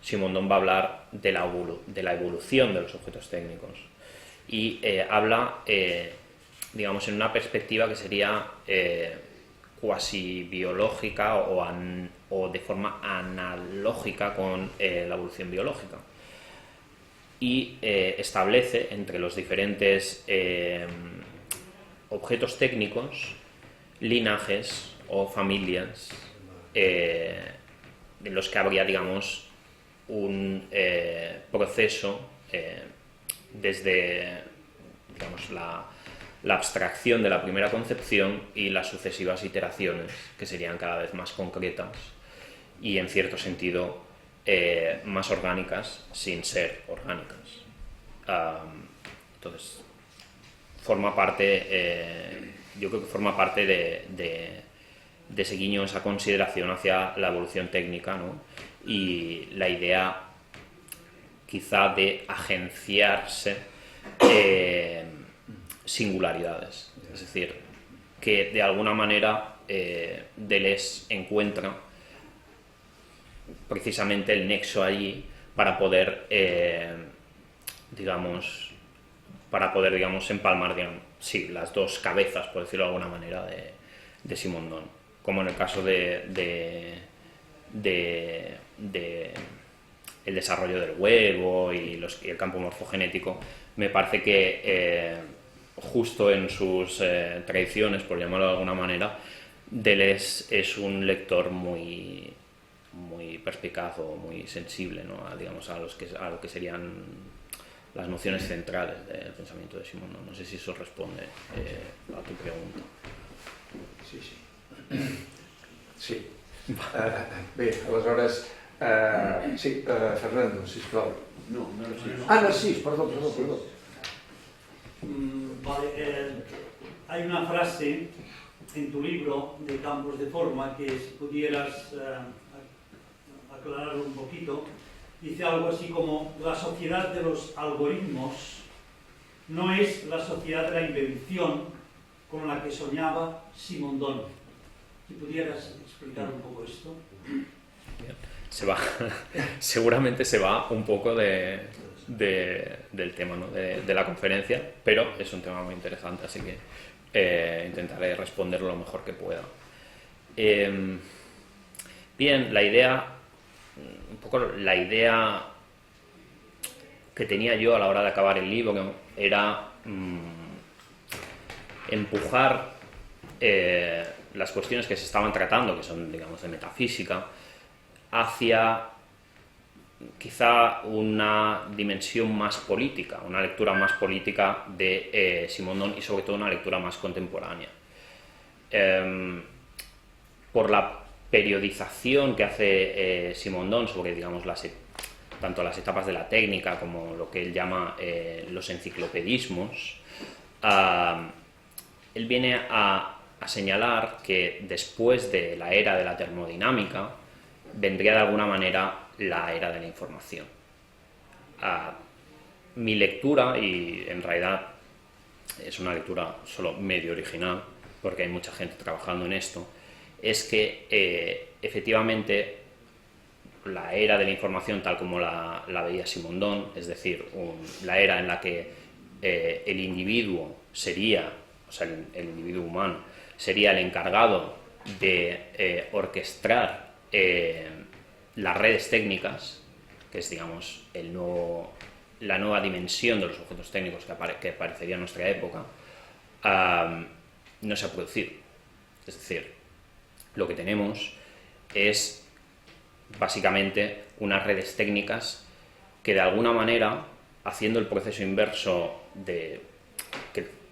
Simondon va a hablar de la evolución de los objetos técnicos y habla, digamos, en una perspectiva que sería cuasi biológica o de forma analógica con la evolución biológica. y establece entre los diferentes objetos técnicos linajes o familias en los que habría, digamos, un proceso desde, digamos, la abstracción de la primera concepción y las sucesivas iteraciones, que serían cada vez más concretas y, en cierto sentido, más orgánicas sin ser orgánicas. Entonces, forma parte, yo creo que forma parte de ese guiño, esa consideración hacia la evolución técnica, ¿no? Y la idea quizá de agenciarse singularidades, es decir, que de alguna manera Deleuze encuentra precisamente el nexo allí para poder, digamos, empalmar, digamos, sí, las dos cabezas, por decirlo de alguna manera, de Simondon, como en el caso de el desarrollo del huevo y el campo morfogenético. Me parece que justo en sus tradiciones, por llamarlo de alguna manera, Deleuze es un lector muy perspicaz o muy sensible, ¿no? Digamos, a lo que serían las nociones centrales del pensamiento de Simondon. No sé si eso responde a tu pregunta. Sí. Sí. Bé, aleshores... sí, Fernando, sisplau. No, Narcís. Ah, Narcís, perdó. Vale, hay una frase en tu libro de Campos de Forma que si pudieras aclararlo un poquito. Dice algo así como: la sociedad de los algoritmos no es la sociedad de la invención con la que soñaba Simondon. Si pudieras explicar un poco esto. Seguramente se va un poco del tema, ¿no? de la conferencia, pero es un tema muy interesante, así que intentaré responderlo lo mejor que pueda. Bien, la idea que tenía yo a la hora de acabar el libro era empujar las cuestiones que se estaban tratando, que son, digamos, de metafísica, hacia quizá una dimensión más política, una lectura más política de Simondon y sobre todo una lectura más contemporánea. Por la periodización que hace Simondon sobre, digamos, tanto las etapas de la técnica como lo que él llama los enciclopedismos, él viene a señalar que después de la era de la termodinámica vendría de alguna manera la era de la información. Mi lectura, y en realidad es una lectura solo medio original, porque hay mucha gente trabajando en esto, es que efectivamente la era de la información tal como la veía Simondon, es decir, la era en la que el individuo sería, o sea, el individuo humano, sería el encargado de orquestar las redes técnicas, que es, digamos, la nueva dimensión de los objetos técnicos que aparecería en nuestra época, no se ha producido. Es decir, lo que tenemos es básicamente unas redes técnicas que de alguna manera, haciendo el proceso inverso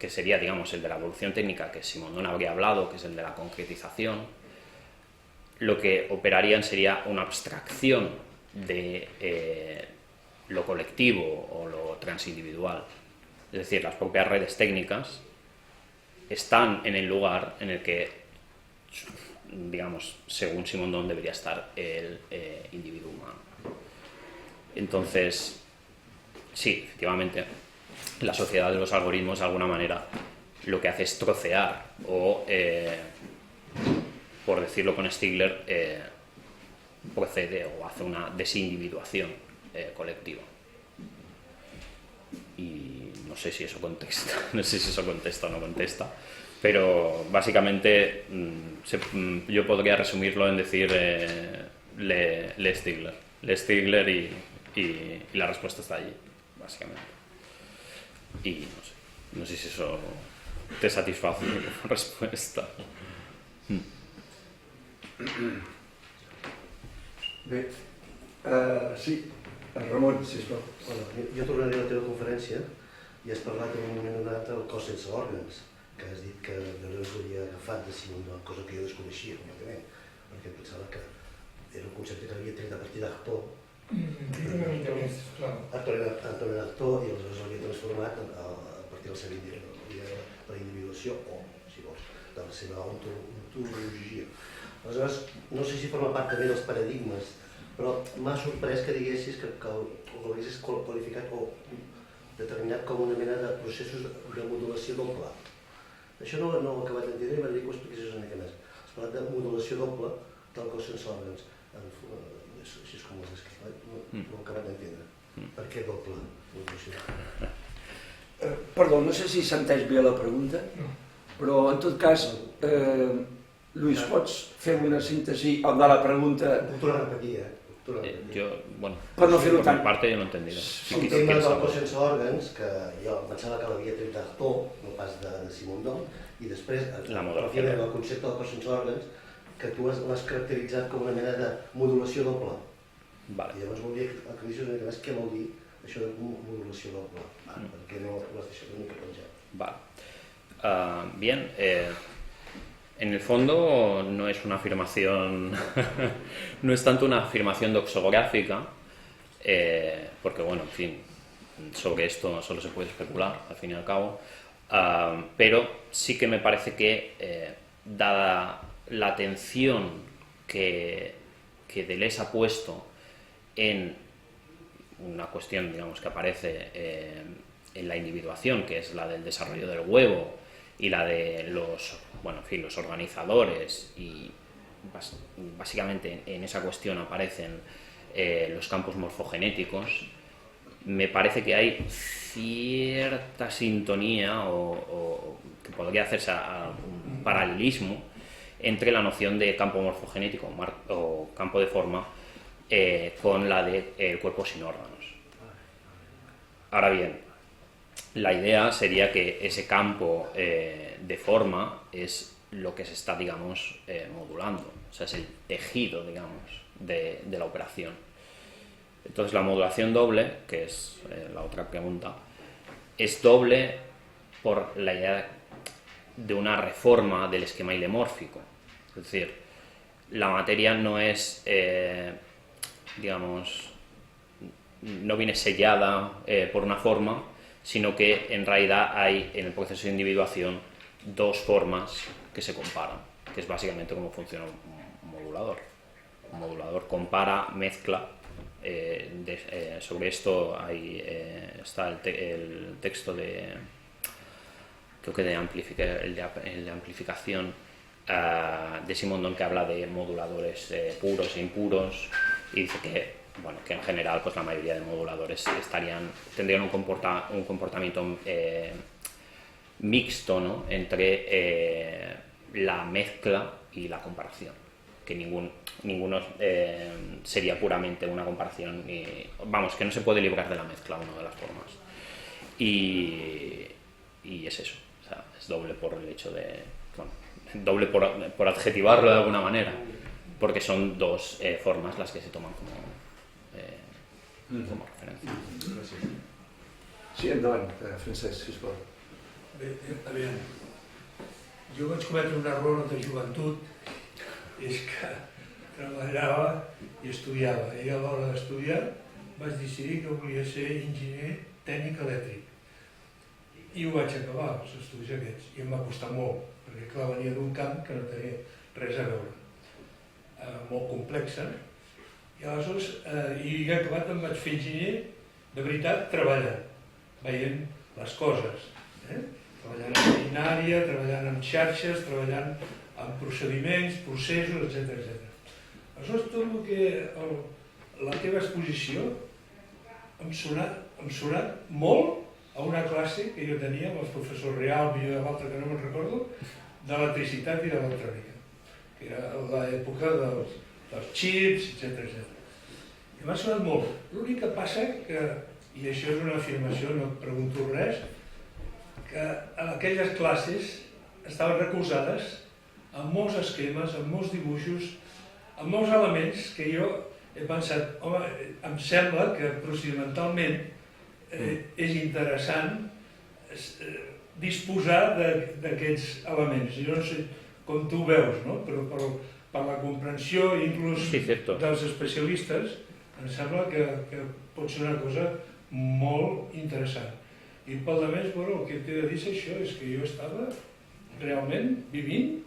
que sería, digamos, el de la evolución técnica que Simondon habría hablado, que es el de la concretización, lo que operarían sería una abstracción de lo colectivo o lo transindividual. Es decir, las propias redes técnicas están en el lugar en el que, digamos, según Simondon debería estar el individuo humano. Entonces, sí, efectivamente, la sociedad de los algoritmos de alguna manera lo que hace es trocear o, por decirlo con Stigler, procede o hace una desindividuación colectiva. Y no sé si eso contesta, o no contesta, pero básicamente yo podría resumirlo en decir Le Stigler y la respuesta está allí. básicamente. Y no sé si eso te satisface como respuesta. Bé, sí, Ramon, sisplau. Bueno, jo tornaré a la teva conferència i has parlat en un moment donat del cos sense òrgans, que has dit que no s'havia agafat de Simondon, cosa que jo desconeixia completament, perquè pensava que era un concepte que havia tret a partir d'Artaud. Antoine Artaud, i aleshores l'havia transformat a partir de la seva individuació, o, si vols, de la seva ontologia. Aleshores, no sé si forma part també dels paradigmes, però m'ha sorprès que diguessis que ho haguessis qualificat o determinat com una mena de processos de modulació doble. Això no ho he acabat d'entendre i m'agradaria que ho expliquessis una mica més. Has parlat de modulació doble del cos sense òrgans. Així és com ho has escrit, no ho he acabat d'entendre. Per què doble modulació? Perdó, no sé si s'entès bé la pregunta, però en tot cas, Lluís, pots fer una síntesi de la pregunta? Cultura repetida. Bueno, per no fer-ho por tant. mi parte yo no he entendido. El tema del cos sense òrgans, que jo pensava que l'havia tret d'Artaud, no pas de Simondon, i després, el concepte del cos sense òrgans, que tu l'has caracteritzat com una mena de modulació doble. Vale. I llavors volia que dius una mica més què vol dir això de modulació doble, perquè no l'has deixat una mica penjat. Vale. Bien, en el fondo no es una afirmación, no es tanto una afirmación doxográfica, porque bueno, en fin, sobre esto solo se puede especular, al fin y al cabo, pero sí que me parece que, dada la atención que Deleuze ha puesto en una cuestión, digamos, que aparece en la individuación, que es la del desarrollo del huevo y la de los organizadores, y básicamente en esa cuestión aparecen los campos morfogenéticos, me parece que hay cierta sintonía o que podría hacerse un paralelismo entre la noción de campo morfogenético o campo de forma con la de cuerpo sin órganos. Ahora bien, la idea sería que ese campo de forma es lo que se está, digamos, modulando, o sea, es el tejido, digamos, de la operación. Entonces la modulación doble, que es la otra pregunta, es doble por la idea de una reforma del esquema ilemórfico. Es decir, la materia no es, digamos, no viene sellada por una forma, sino que en realidad hay en el proceso de individuación dos formas que se comparan, que es básicamente cómo funciona un modulador. Un modulador compara, mezcla. Sobre esto está el texto de, creo que el de amplificación de Simondon, que habla de moduladores puros e impuros, y dice que, bueno, que en general pues la mayoría de moduladores tendrían un comportamiento mixto, ¿no?, entre la mezcla y la comparación, que ninguno sería puramente una comparación, vamos, que no se puede librar de la mezcla una de las formas, y es eso, o sea, es doble por el hecho de, bueno, doble por adjetivarlo de alguna manera, porque son dos formas las que se toman como referència. Gràcies. Sí, endavant, Francesc, sisplau. Bé, a veure, jo vaig cometre un error de joventut, és que treballava i estudiava, i a l'hora d'estudiar vaig decidir que volia ser enginyer tècnic elèctric. I ho vaig acabar, els estudis aquests, i em va costar molt, perquè clar, venia d'un camp que no tenia res a veure, molt complexa, i aleshores, i acabat em vaig fer enginyer, de veritat, treballant, veient les coses, treballant en maquinària, treballant en xarxes, treballant en procediments, processos, etc. Aleshores, tot el que la teva exposició em sonat molt a una classe que jo tenia amb els professors Real, Millor i l'altre, que no me'n recordo, d'electricitat i d'electrònica, que era l'època dels xips, etc. I m'ha sonat molt. L'únic que passa que i això és una afirmació, no et pregunto res, que aquelles classes estaven recolzades amb molts esquemes, amb molts dibuixos, amb molts elements que jo he pensat, home, em sembla que procedimentalment és interessant disposar d'aquests elements. Jo no sé com tu ho veus, no? Però per la comprensió inclús dels especialistes em sembla que pot ser una cosa molt interessant. I pel de més, bueno, el que t'he de dir és això, és que jo estava realment vivint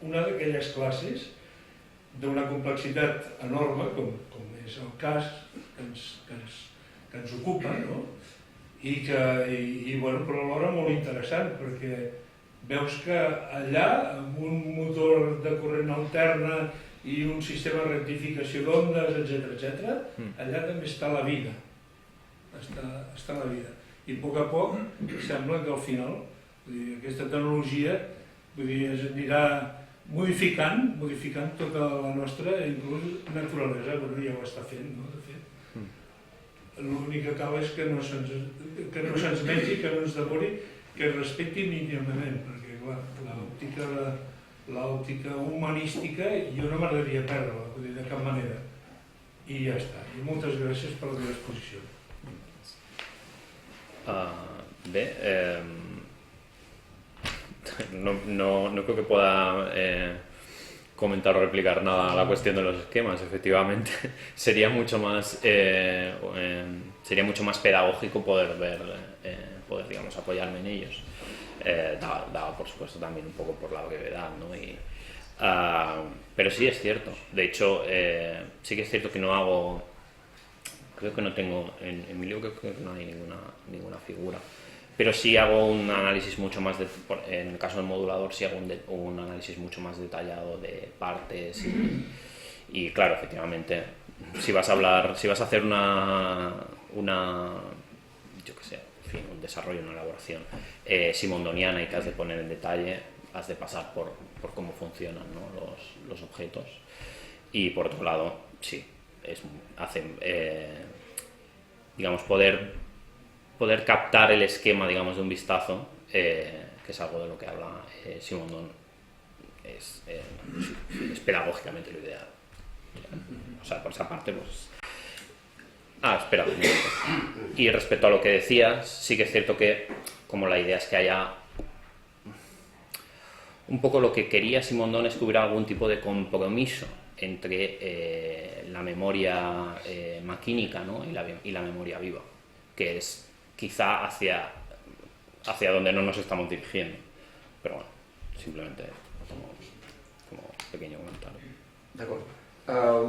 una d'aquelles classes d'una complexitat enorme, com és el cas que ens ocupa, no? Bueno, però alhora molt interessant, perquè veus que allà, amb un motor de corrent alterna i un sistema de rectificació d'ondes, etc., allà també està la vida. Està la vida. I a poc sembla que al final aquesta tecnologia es anirà modificant tota la nostra, inclús naturalesa, ja ho està fent, no? De fet. L'únic que cal és que no se'ns mengi, que no ens devori, que es respecti mínimament, perquè clar, l'òptica humanística jo no m'agradaria perdre-la, vull dir, de cap manera. I ja està. I moltes gràcies per la teva exposició. Bé, no creo que pueda comentar o replicar nada a la cuestión de los esquemas. Efectivamente, sería mucho más pedagógico poder digamos, apoyarme en ellos, dado por supuesto también un poco por la brevedad, ¿no? Pero sí es cierto. De hecho, sí que es cierto que no hago, creo que no tengo en mi libro, creo que no hay ninguna figura. Pero sí hago un análisis mucho más, en el caso del modulador, sí hago un análisis mucho más detallado de partes y claro, efectivamente, si vas a hacer una yo qué sé, en fin, un desarrollo, una elaboración simondoniana y que has de poner en detalle, has de pasar por cómo funcionan, ¿no? los objetos. Y por otro lado, sí, digamos, poder captar el esquema, digamos, de un vistazo, que es algo de lo que habla Simondon, es pedagógicamente lo ideal. O sea, por esa parte, pues... espera un momento. Y respecto a lo que decías, sí que es cierto que, como la idea es que haya... Un poco lo que quería Simondon es que hubiera algún tipo de compromiso entre la memoria maquínica, ¿no? y la memoria viva, que es quizá hacia donde no nos estamos dirigiendo. Però bueno, simplement com a pequeño comentario. D'acord.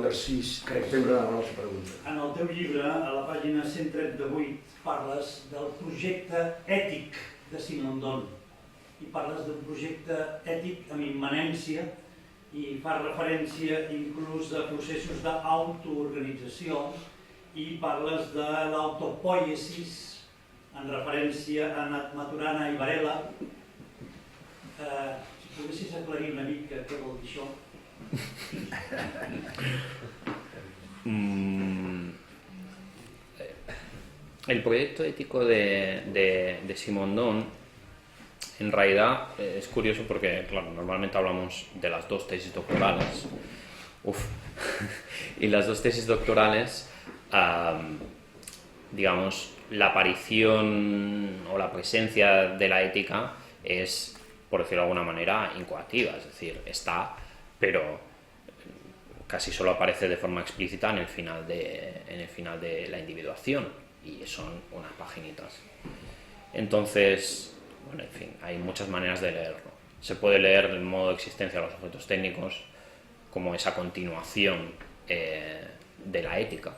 Narcís, crec que tindrà una altra pregunta. En el teu llibre, a la pàgina 138, parles del projecte ètic de Simondon i parles d'un projecte ètic amb immanència i fa referència inclús a processos d'autoorganització i parles de l'autopoiesis en referència a Maturana i Varela. Si poguessis aclarir una mica què vol dir això. El proyecto ético de Simondon, en realidad, es curioso porque, claro, normalmente hablamos de las dos tesis doctorales. Y las dos tesis doctorales, digamos, la aparición o la presencia de la ética es, por decirlo de alguna manera, incoativa, es decir, está, pero casi solo aparece de forma explícita en el final de la individuación, y son unas paginitas. Entonces, bueno, en fin, hay muchas maneras de leerlo. Se puede leer el modo de existencia de los objetos técnicos como esa continuación de la ética,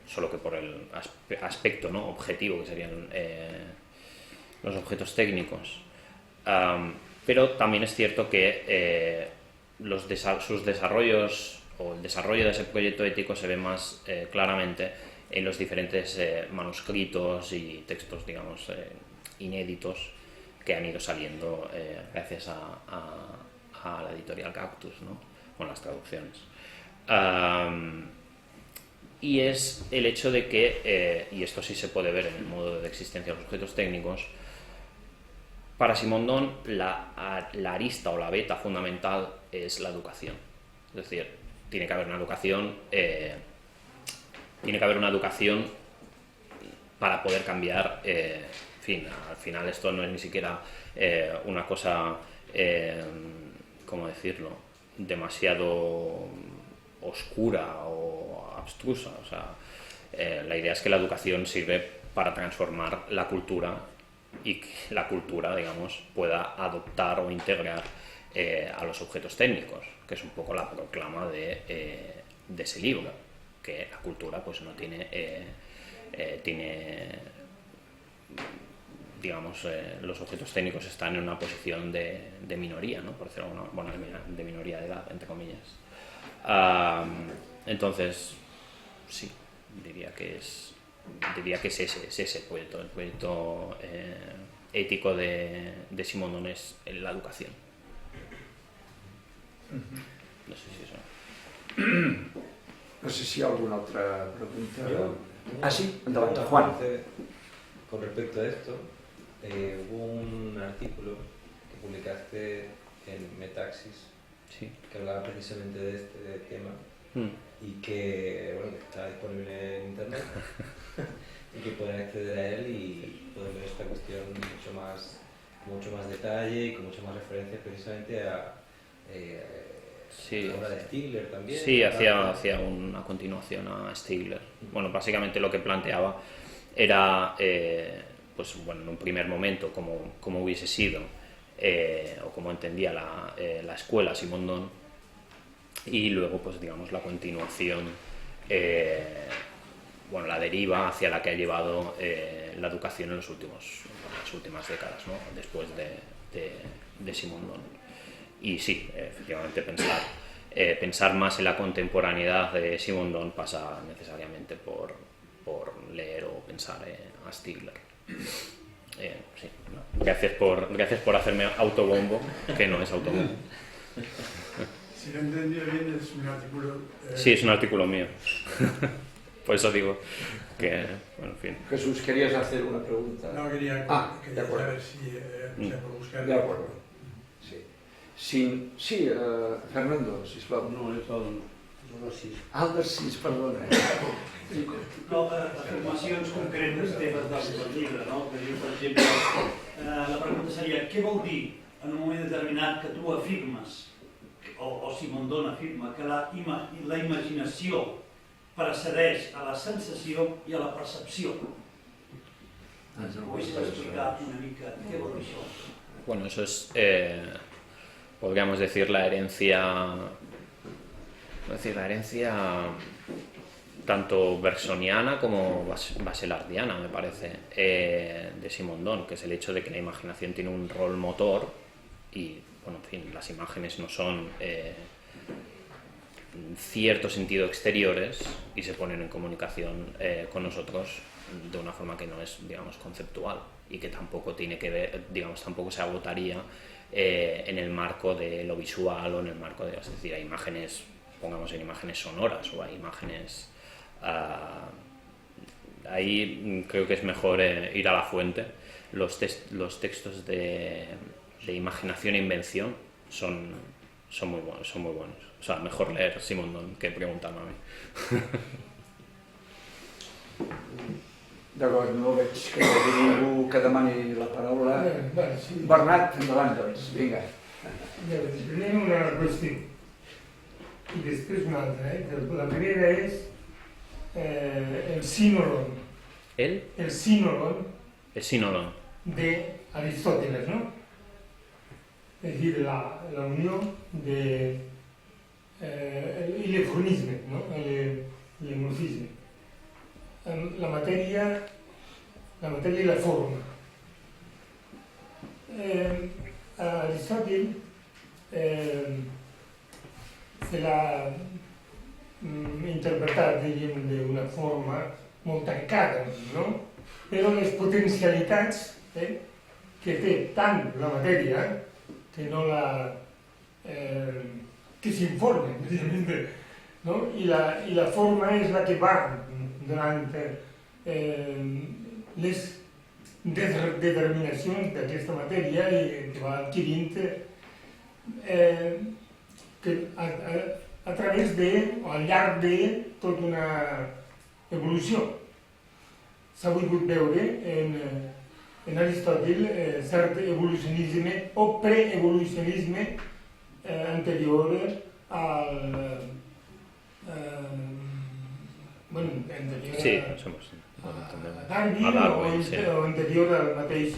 solo que por el aspecto, ¿no?, objetivo, que serían los objetos técnicos. Pero también es cierto que sus desarrollos, o el desarrollo de ese proyecto ético, se ve más claramente en los diferentes manuscritos y textos, digamos, inéditos que han ido saliendo gracias a la editorial Cactus, ¿no?, con las traducciones. y es el hecho de que, y esto sí se puede ver en el modo de existencia de los objetos técnicos, para Simondon la arista o la beta fundamental es la educación. Es decir, tiene que haber una educación, para poder cambiar. En fin, al final esto no es ni siquiera una cosa, ¿cómo decirlo?, demasiado oscura o abstrusa. O sea, la idea es que la educación sirve para transformar la cultura y que la cultura, digamos, pueda adoptar o integrar a los objetos técnicos, que es un poco la proclama de ese libro, que la cultura pues no tiene, digamos, los objetos técnicos están en una posición de minoría, ¿no? Por decirlo, bueno, de minoría de edad, entre comillas. Entonces, sí, diría que es ese proyecto. El proyecto ético de Simondon es la educación. No sé si eso. No sé si hi ha alguna altra pregunta. Sí, endavant, Una Juan. parte con respecto a esto, hubo un artículo que publicaste en Metaxis Sí. que hablaba precisamente de este tema y que, bueno, que está disponible en internet y que pueden acceder a él y pueden ver esta cuestión con mucho más detalle y con muchas más referencias precisamente a Sí. la obra de Stigler también. Sí, hacía una continuación a Stigler. Bueno, básicamente lo que planteaba era, pues bueno, en un primer momento, como hubiese sido o como entendía la escuela Simondon, y luego, pues digamos, la continuación, bueno, la deriva hacia la que ha llevado la educación en las últimas décadas, ¿no? Después de Simondon. Y sí, efectivamente pensar más en la contemporaneidad de Simondon pasa necesariamente por leer o pensar a Stigler. Sí, no. Gracias por hacerme autobombo, que no es autobombo. Si lo he entendido bien, es un artículo... Sí, es un artículo mío. Por eso digo que, bueno, en fin. Jesús, querías hacer una pregunta. No, quería de acuerdo. saber si se puede buscar... De acuerdo. Sí, Fernando, sisplau. No, és el... El Narcís, perdona. No, afirmacions concretes teves del llibre, no? Que diu, per exemple, la pregunta seria, què vol dir en un moment determinat que tu afirmes, o Simondon afirma, que la imaginació precedeix a la sensació i a la percepció? Ens podries explicar una mica què vol dir això? Bueno, eso es, podríamos decir, la herencia tanto bersoniana como baselardiana, me parece, de Simondon, que es el hecho de que la imaginación tiene un rol motor y, bueno, en fin, las imágenes no son en cierto sentido exteriores y se ponen en comunicación con nosotros de una forma que no es, digamos, conceptual y que tampoco tiene que ver, digamos, tampoco se agotaría en el marco de lo visual o en el marco de, es decir, hay imágenes, pongamos en imágenes sonoras o hay imágenes... ahí creo que es mejor ir a la fuente. Los textos de imaginación e invención son muy buenos. O sea, mejor leer Simondon que preguntarme a mí. D'acord, no veig que hi hagi ningú que demani la paraula. Sí. Bernat, endavant, doncs, vinga. Primer una qüestió i després una altra. La primera és el sínolon. ¿El? El sínolon El sínolon. de Aristóteles, ¿no? Es decir, la unión de el eufemismo, ¿no? El morfismo. La materia y la forma. Aristóteles se l'ha interpretat de una forma molt tancada, no? Però les potencialitats que té tant la matèria que no la... que s'informen, precisament, no? I la forma és la que va donant les determinacions d'aquesta matèria i que va adquirint a través de, o al llarg de tota una evolució. S'ha volgut veure en Aristòtil cert evolucionisme o preevolucionisme anterior al... anterior Sí, a Darwin o anterior al mateix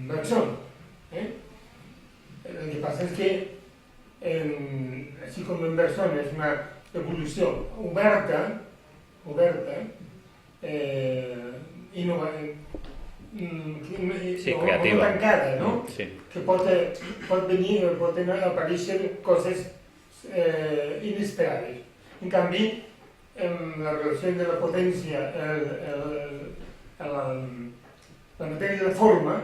Bergson. El que passa és que, així com en Bergson és una evolució oberta i no creativa, tancada, no? Sí. Que pot venir, poden aparèixer coses inesperades. En canvi, en la relació de la potència, la matèria de forma,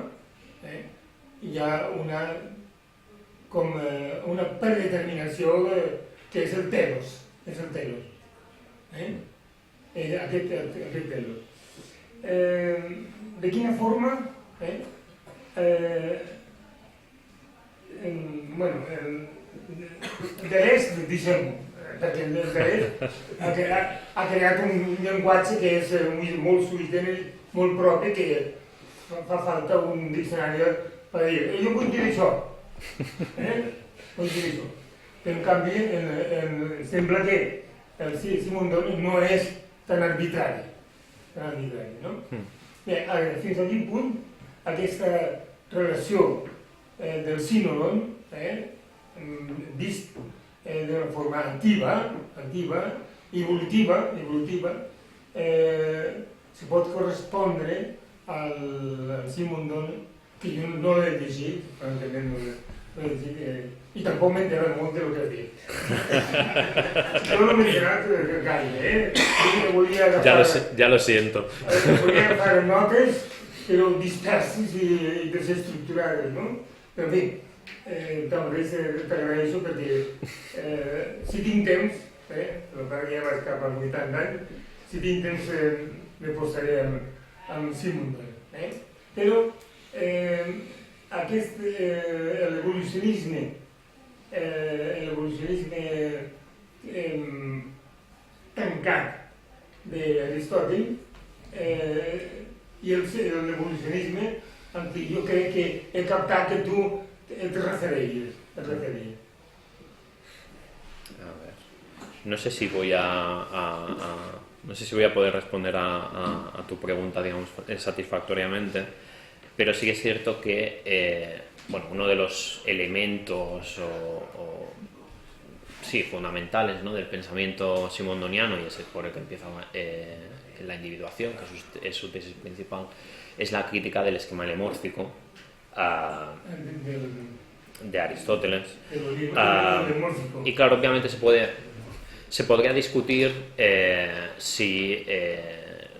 hi ha una predeterminació que és el telos. Aquest telos. De quina forma? Deleuze, diguem-ho, perquè el Deleuze ha creat un llenguatge que és molt suïteni, molt propi, que fa falta un diccionari per dir, jo vull dir això, vull dir això. Però en canvi, sembla que el Simondon no és tan arbitrari, no? Bé, fins a quin punt aquesta relació del Sinodon, vist d'una forma activa, evolutiva, se pot correspondre al Simondon, que jo no l'he llegit, francament no l'he llegit, i tampoc m'he enterat molt del que ha dit. Jo no m'he enterat gaire, Ya lo siento. Volia agafar notes, però disperses i desestructurades, no? Però bé, també t'agraeixo perquè si tinc temps, encara que ja vaig cap als 80 anys, si tinc temps me posaré amb Simondon. Però aquest, l'evolucionisme tancat d'Aristòtil i l'evolucionisme en què jo crec que he captat que tu et referies. A ver, no sé si voy no sé si voy a poder responder a tu pregunta, digamos, satisfactoriamente, pero sí que es cierto que bueno, uno de los elementos fundamentales, ¿no?, del pensamiento simondoniano, y es por el que empieza la individuación, que es su tesis principal, es la crítica del esquema lemórfico de Aristóteles. Y claro, obviamente se podría discutir si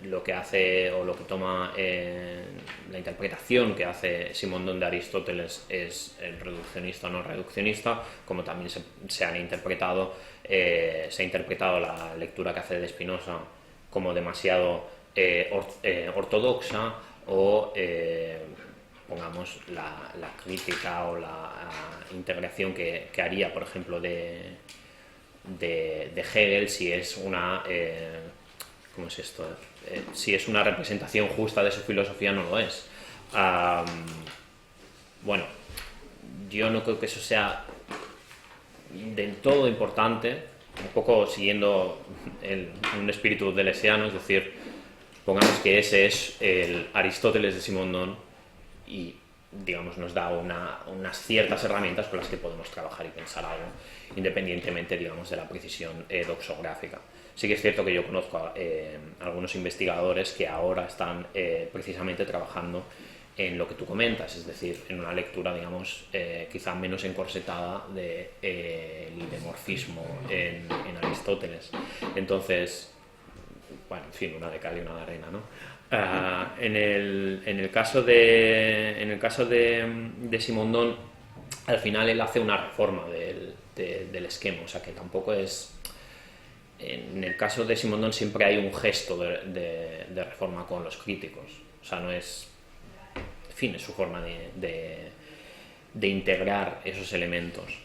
lo que hace o lo que toma la interpretación que hace Simondon de Aristóteles es reduccionista o no reduccionista, como también se ha interpretado la lectura que hace de Spinoza como demasiado ortodoxa, o pongamos la crítica o la integración que haría, por ejemplo, de Hegel, si es una ¿cómo es esto? Si es una representación justa de su filosofía, no lo es. Bueno, yo no creo que eso sea del todo importante, un poco siguiendo un espíritu deleuziano, es decir, pongamos que ese es el Aristóteles de Simondon y, digamos, nos da unas ciertas herramientas con las que podemos trabajar y pensar algo, independientemente, digamos, de la precisión doxográfica. Sí que es cierto que yo conozco a algunos investigadores que ahora están precisamente trabajando en lo que tú comentas, es decir, en una lectura, digamos, quizá menos encorsetada del idemorfismo en Aristóteles. Entonces, bueno, en fin, una de cal y una de arena, ¿no? En el caso de Simondon, al final él hace una reforma del esquema, o sea que tampoco es... En el caso de Simondon siempre hay un gesto de reforma con los críticos, o sea, no es... En fin, es su forma de integrar esos elementos.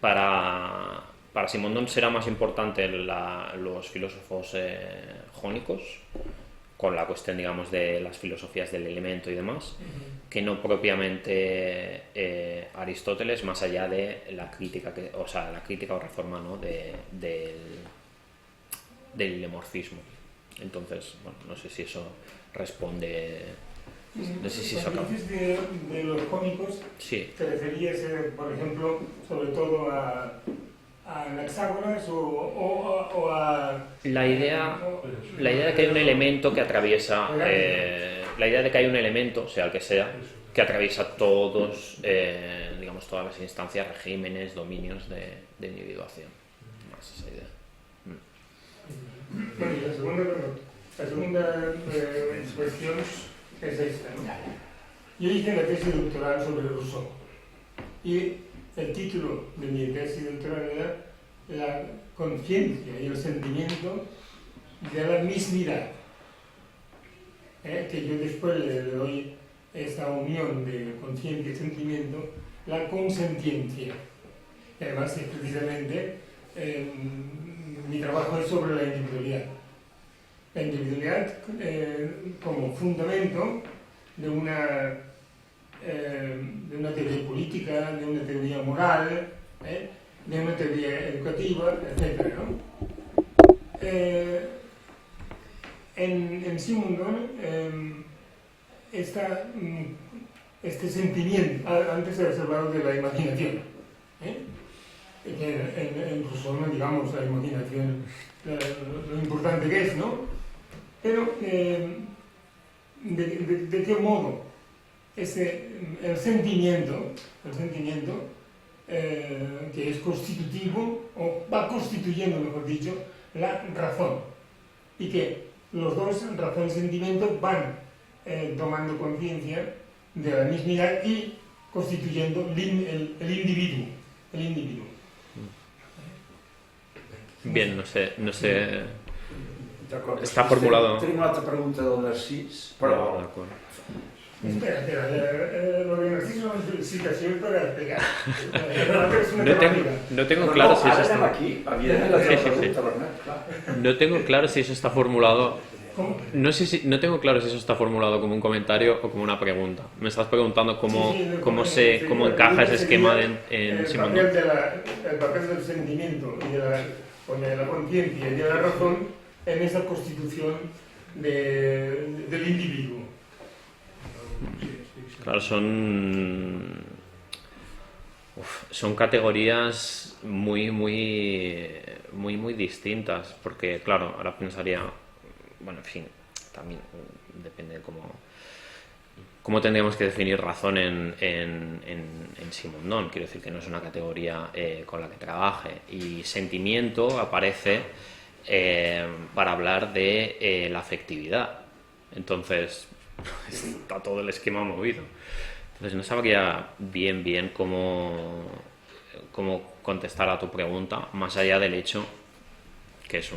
Para Simondon será más importante los filósofos jónicos, con la cuestión, digamos, de las filosofías del elemento y demás, que no propiamente Aristóteles, más allá de la crítica, la crítica o reforma, ¿no? del lemorfismo. Entonces, bueno, no sé si eso responde... No sé si eso... Cuando dices de los jónicos, sí. ¿te referías, por ejemplo, sobre todo a Anaxágoras o a... La idea de que hay un elemento que atraviesa... la idea de que hay un elemento, sea el que sea, que atraviesa todos, digamos, todas las instancias, regímenes, dominios de individuación. Más esa idea. Bueno, y la segunda cuestión es esta, ¿no? Yo hice la tesis doctoral sobre Rousseau y el título de mi tesis doctoral era La conciencia y el sentimiento de la mismidad, que yo después le doy esta unión de conciencia y sentimiento, la consentiencia. Y además, precisamente, mi trabajo es sobre la individualidad. La individualidad como fundamento de una teoría política, de una teoría moral, de una teoría educativa, etc., ¿no? En Simondon este sentimiento, antes has hablado de la imaginación, en Rousseau, digamos, la imaginación, lo importante que es, ¿no? Pero, ¿de qué modo el sentimiento que es constitutivo, o va constituyendo, mejor dicho, la razón, y que los dos, razón y sentimiento, van tomando conciencia de la mismidad y constituyendo el individuo. Bien, no sé. D'acord. Està formulado. Tenim una altra pregunta del Narcís, però... D'acord. Espera, lo de Narcís es una felicitación para explicar. No tengo claro si eso está... aquí, evidentment, la teva pregunta, Bernat, clar. No tengo claro si eso está formulado... ¿Cómo? No tengo claro si eso está formulado como un comentario o como una pregunta. Me estás preguntando cómo encaja ese esquema en Simondon. El papel del sentimiento y de la conciencia y de la razón en esa constitución del individuo. Claro, son categorías muy distintas, porque claro, ahora pensaría, bueno, en fin, también depende de cómo tendríamos que definir razón en Simondon. Quiero decir que no es una categoría con la que trabaje, y sentimiento aparece para hablar de la afectividad. Entonces está todo el esquema movido. Entonces no sabría bien cómo contestar a tu pregunta, más allá del hecho que es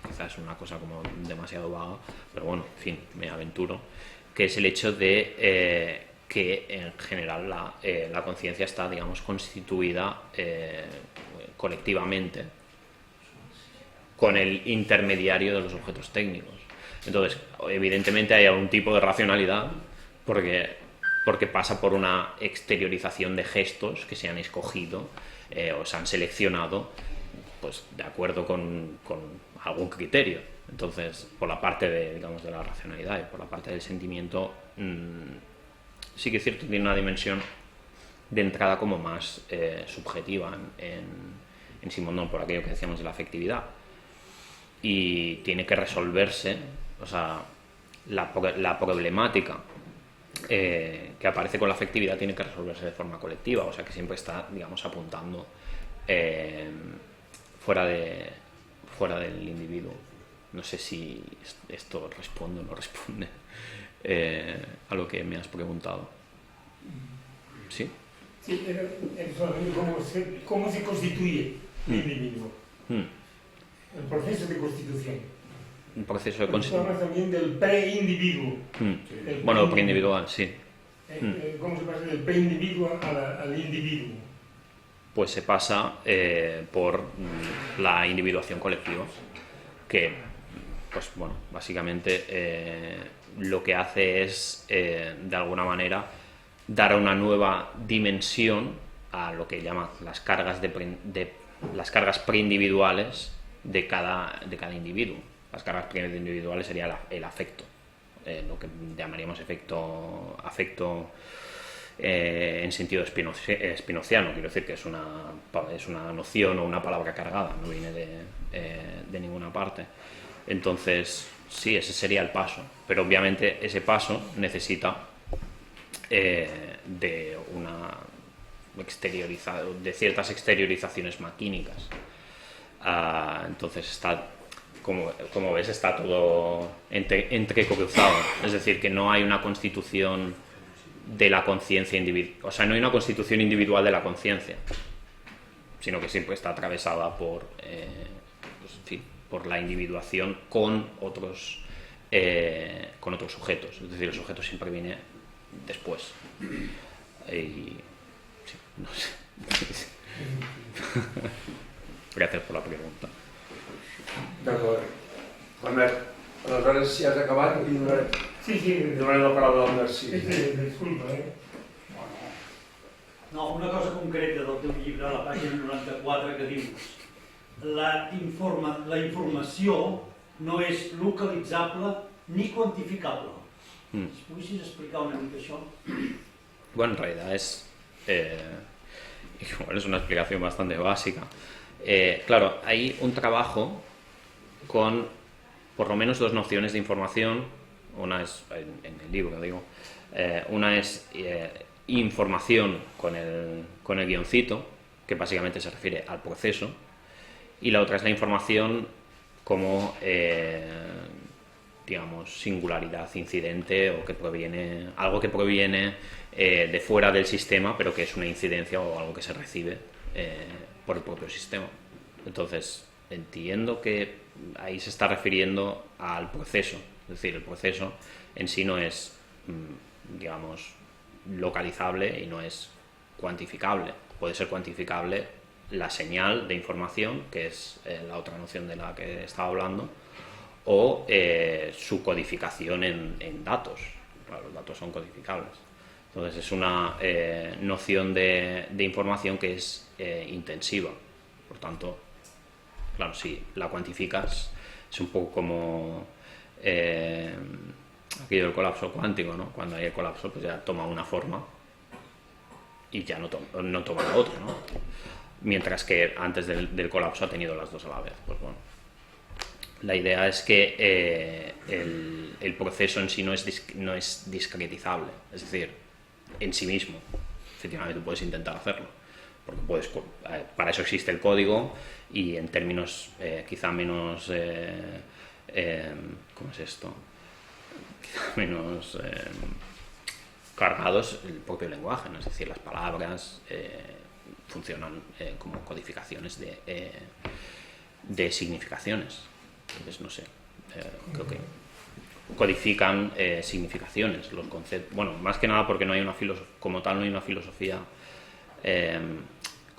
quizás una cosa como demasiado vaga, pero bueno, en fin, me aventuro, que es el hecho de que en general la conciencia está, digamos, constituida colectivamente con el intermediario de los objetos técnicos. Entonces, evidentemente hay algún tipo de racionalidad porque pasa por una exteriorización de gestos que se han escogido o se han seleccionado, pues de acuerdo con algún criterio. Entonces, por la parte de la racionalidad y por la parte del sentimiento, sí que es cierto que tiene una dimensión de entrada como más subjetiva en Simondon, por aquello que decíamos de la afectividad, y tiene que resolverse, o sea, la problemática que aparece con la afectividad tiene que resolverse de forma colectiva, o sea, que siempre está, digamos, apuntando fuera del individuo. No sé si esto responde o no responde a lo que me has preguntado. ¿Sí? Sí, es solamente cómo se constituye el individuo. El proceso de constitución. Un proceso de Hablamos constitución. también del preindividuo. Bueno, preindividual, sí. ¿Cómo se pasa del preindividuo al individuo? Pues se pasa por la individuación colectiva, que, pues bueno, básicamente lo que hace es, de alguna manera, dar una nueva dimensión a lo que llama las cargas las cargas preindividuales de cada individuo. Las cargas preindividuales sería el afecto, lo que llamaríamos afecto en sentido spinoziano, quiero decir que es una noción o una palabra cargada, no viene de ninguna parte. Entonces, sí, ese sería el paso, pero obviamente ese paso necesita de ciertas exteriorizaciones maquínicas. Entonces está, como ves, está todo entrecruzado, es decir, que no hay una constitución de la conciencia individual, o sea, no hay una constitución individual de la conciencia, sino que siempre está atravesada por la individuación con otros sujetos, es decir, el sujeto siempre viene después. Sí, no sé. Gracias por la pregunta. D'acord. Albert, aleshores, si has acabat, li Sí. donaré la paraula al Narcís. Disculpa, No, una cosa concreta del teu llibre, a la pàgina 94, que dius la informació no és localitzable ni quantificable. Si poguessis explicar una mica això? Bueno, en realidad es una explicación bastante básica. Claro, hay un trabajo con por lo menos dos nociones de información. Una es, en el libro digo, una es información con el guioncito, que básicamente se refiere al proceso, y la otra es la información como, digamos, singularidad, incidente, o algo que proviene de fuera del sistema, pero que es una incidencia o algo que se recibe por el propio sistema. Entonces, entiendo que ahí se está refiriendo al proceso, es decir, el proceso en sí no es, digamos, localizable y no es cuantificable. Puede ser cuantificable la señal de información, que es la otra noción de la que estaba hablando, o su codificación en datos. Claro, los datos son codificables. Entonces es una noción de información que es intensiva. Por tanto, claro, si la cuantificas, es un poco como aquello del colapso cuántico, ¿no? Cuando hay el colapso, pues ya toma una forma y ya no toma la otra, ¿no? Mientras que antes del colapso ha tenido las dos a la vez. Pues bueno, la idea es que el proceso en sí no es discretizable, es decir, en sí mismo. Efectivamente, tú puedes intentar hacerlo, porque para eso existe el código, y en términos quizá menos ¿cómo es esto? Quizá menos cargados, el propio lenguaje, ¿no? Es decir, las palabras funcionan como codificaciones de significaciones. Entonces, no sé, creo que codifican significaciones, los conceptos. Bueno, más que nada porque no hay una como tal, no hay una filosofía,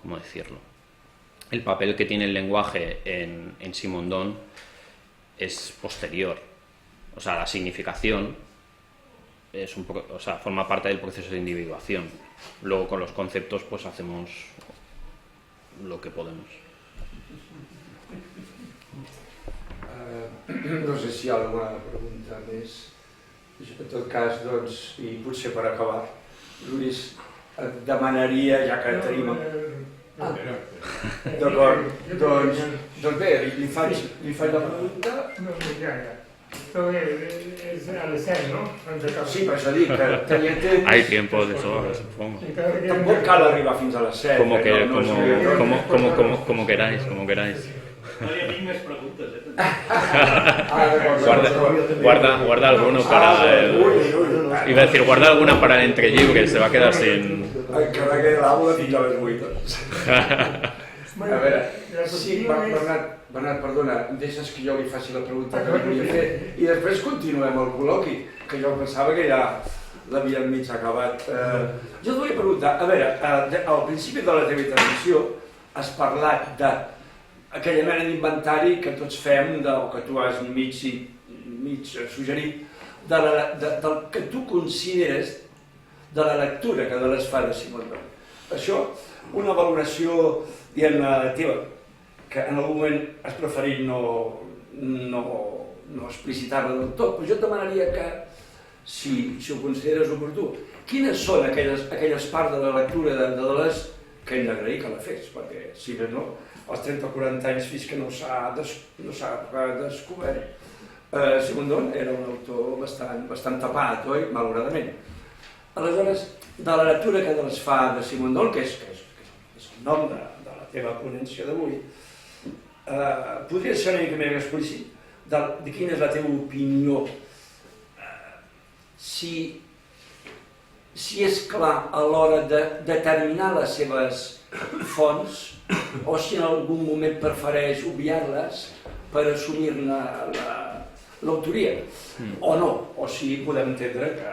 ¿cómo decirlo? El papel que tiene el lenguaje en Simondon es posterior. O sea, la significación forma parte del proceso de individuación. Luego, con los conceptos, pues hacemos lo que podemos. No sé si hi ha alguna pregunta més. En tot cas, doncs, i potser per acabar, Lluís, et demanaria, ja que tenim... D'acord, doncs bé, li faig la pregunta. Ja. Esto es a las 6, ¿no? Sí, per això dic que tenia temps. Hay tiempo de sobra, supongo. Tampoc cal arribar fins a les 7. Como queráis. No li tinc més preguntes, Guarda alguno para el... Iba a decir, guarda alguna para el entrelliu, que se va a quedar sin... Encara que l'aula fins a les 8. A veure, sí, Bernat, perdona, deixes que jo li faci la pregunta que li volia fer i després continuem el col·loqui, que jo pensava que ja l'havíem mig acabat. Jo et volia preguntar, a veure, al principi de la teva transmissió has parlat d'aquella mena d'inventari que tots fem, o que tu has mig suggerit, del que tu consideres de la lectura que les fa de Simondon. Això, una valoració, diguem-ne, teva, que en algun moment has preferit no explicitar-la del tot, però jo et demanaria que, si ho consideres oportú, quines són aquelles parts de la lectura de Deleuze que hem d'agrair que la fes, perquè, si bé no, als 30 o 40 anys fins que no s'ha descobert, Simondon era un autor bastant tapat, oi? Malauradament. Aleshores, de la lectura que es fa de Simondon, que és el nom de la teva ponència d'avui, podries ser una mica més explícit de quina és la teva opinió, si és clar a l'hora de determinar les seves fonts o si en algun moment prefereix obviar-les per assumir-ne l'autoria, o no, o si podem entendre que...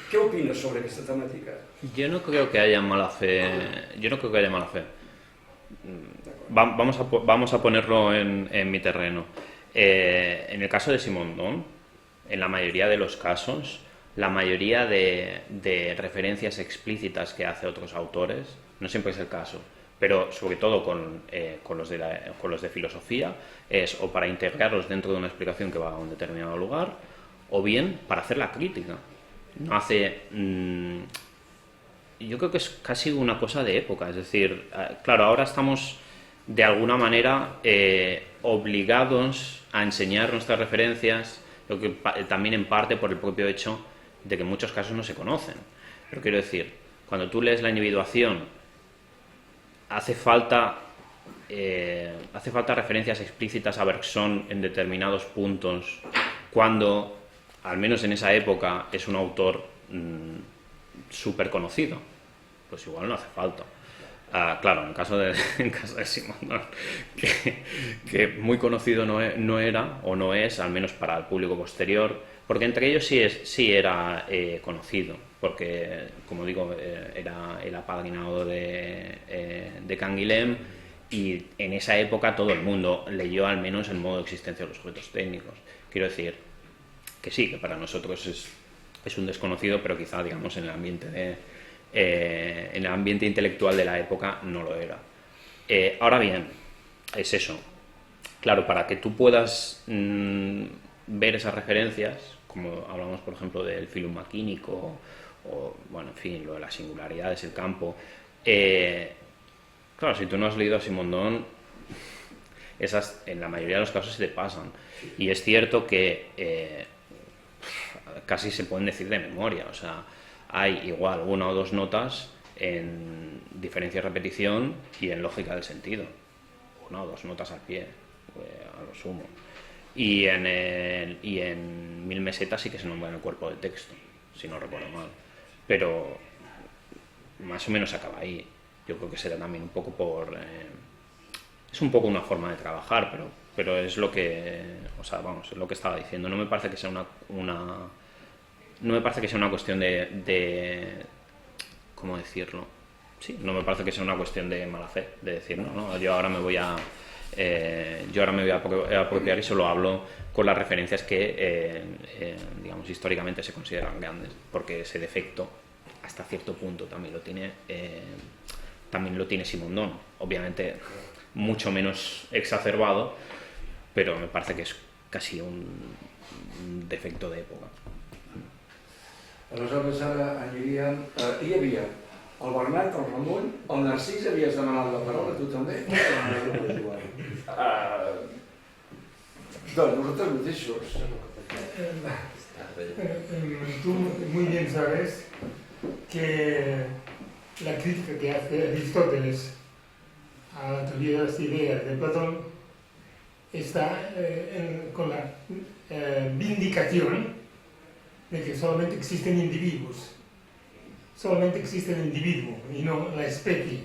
¿Qué opinas sobre esta temática? Yo no creo que haya mala fe. Vamos a ponerlo en mi terreno. En el caso de Simondon, en la mayoría de los casos, la mayoría de referencias explícitas que hace otros autores, no siempre es el caso, pero sobre todo con los de filosofía, es o para integrarlos dentro de una explicación que va a un determinado lugar, o bien para hacer la crítica. No hace... yo creo que es casi una cosa de época, es decir, claro, ahora estamos de alguna manera obligados a enseñar nuestras referencias, lo que también en parte por el propio hecho de que en muchos casos no se conocen. Pero quiero decir, cuando tú lees la individuación, hace falta referencias explícitas a Bergson en determinados puntos, cuando, al menos en esa época, es un autor súper conocido. Pues igual no hace falta. Claro, en caso de Simondon, que muy conocido no era, o no es, al menos para el público posterior, porque entre ellos sí era conocido, porque, como digo, era el apadrinado de Canguilhem, y en esa época todo el mundo leyó al menos el modo de existencia de los objetos técnicos. Quiero decir que sí, que para nosotros es un desconocido, pero quizá, digamos, en el ambiente intelectual de la época no lo era. Ahora bien, es eso. Claro, para que tú puedas ver esas referencias, como hablamos, por ejemplo, del filum maquínico, o, bueno, en fin, lo de las singularidades, el campo. Claro, si tú no has leído a Simondon, esas en la mayoría de los casos se te pasan. Y es cierto que casi se pueden decir de memoria, o sea, hay igual una o dos notas en diferencia y repetición y en lógica del sentido, una o dos notas al pie, a lo sumo. Y en 1000 mesetas sí que se nombra en el cuerpo de texto, si no recuerdo mal, pero más o menos acaba ahí. Yo creo que será también un poco es un poco una forma de trabajar, pero es lo que, o sea, vamos, es lo que estaba diciendo. No me parece que sea no me parece que sea una cuestión de ¿cómo decirlo? Sí, no me parece que sea una cuestión de mala fe, de decir, no, yo ahora me voy a apropiar y solo hablo con las referencias que, digamos, históricamente se consideran grandes, porque ese defecto, hasta cierto punto, también lo tiene Simondon, obviamente mucho menos exacerbado, pero me parece que es casi un defecto de època. Aleshores ara aniríem... Hi havia el Bernat, el Ramon, el Narcís, havies demanat la paraula, tu també? Doncs nosaltres mateixos. Tú muy bien sabes que la crítica que hace Aristóteles a la teoría de las ideas de Platón está con la vindicación de que solamente existen individuos. Solamente existe el individuo y no la especie.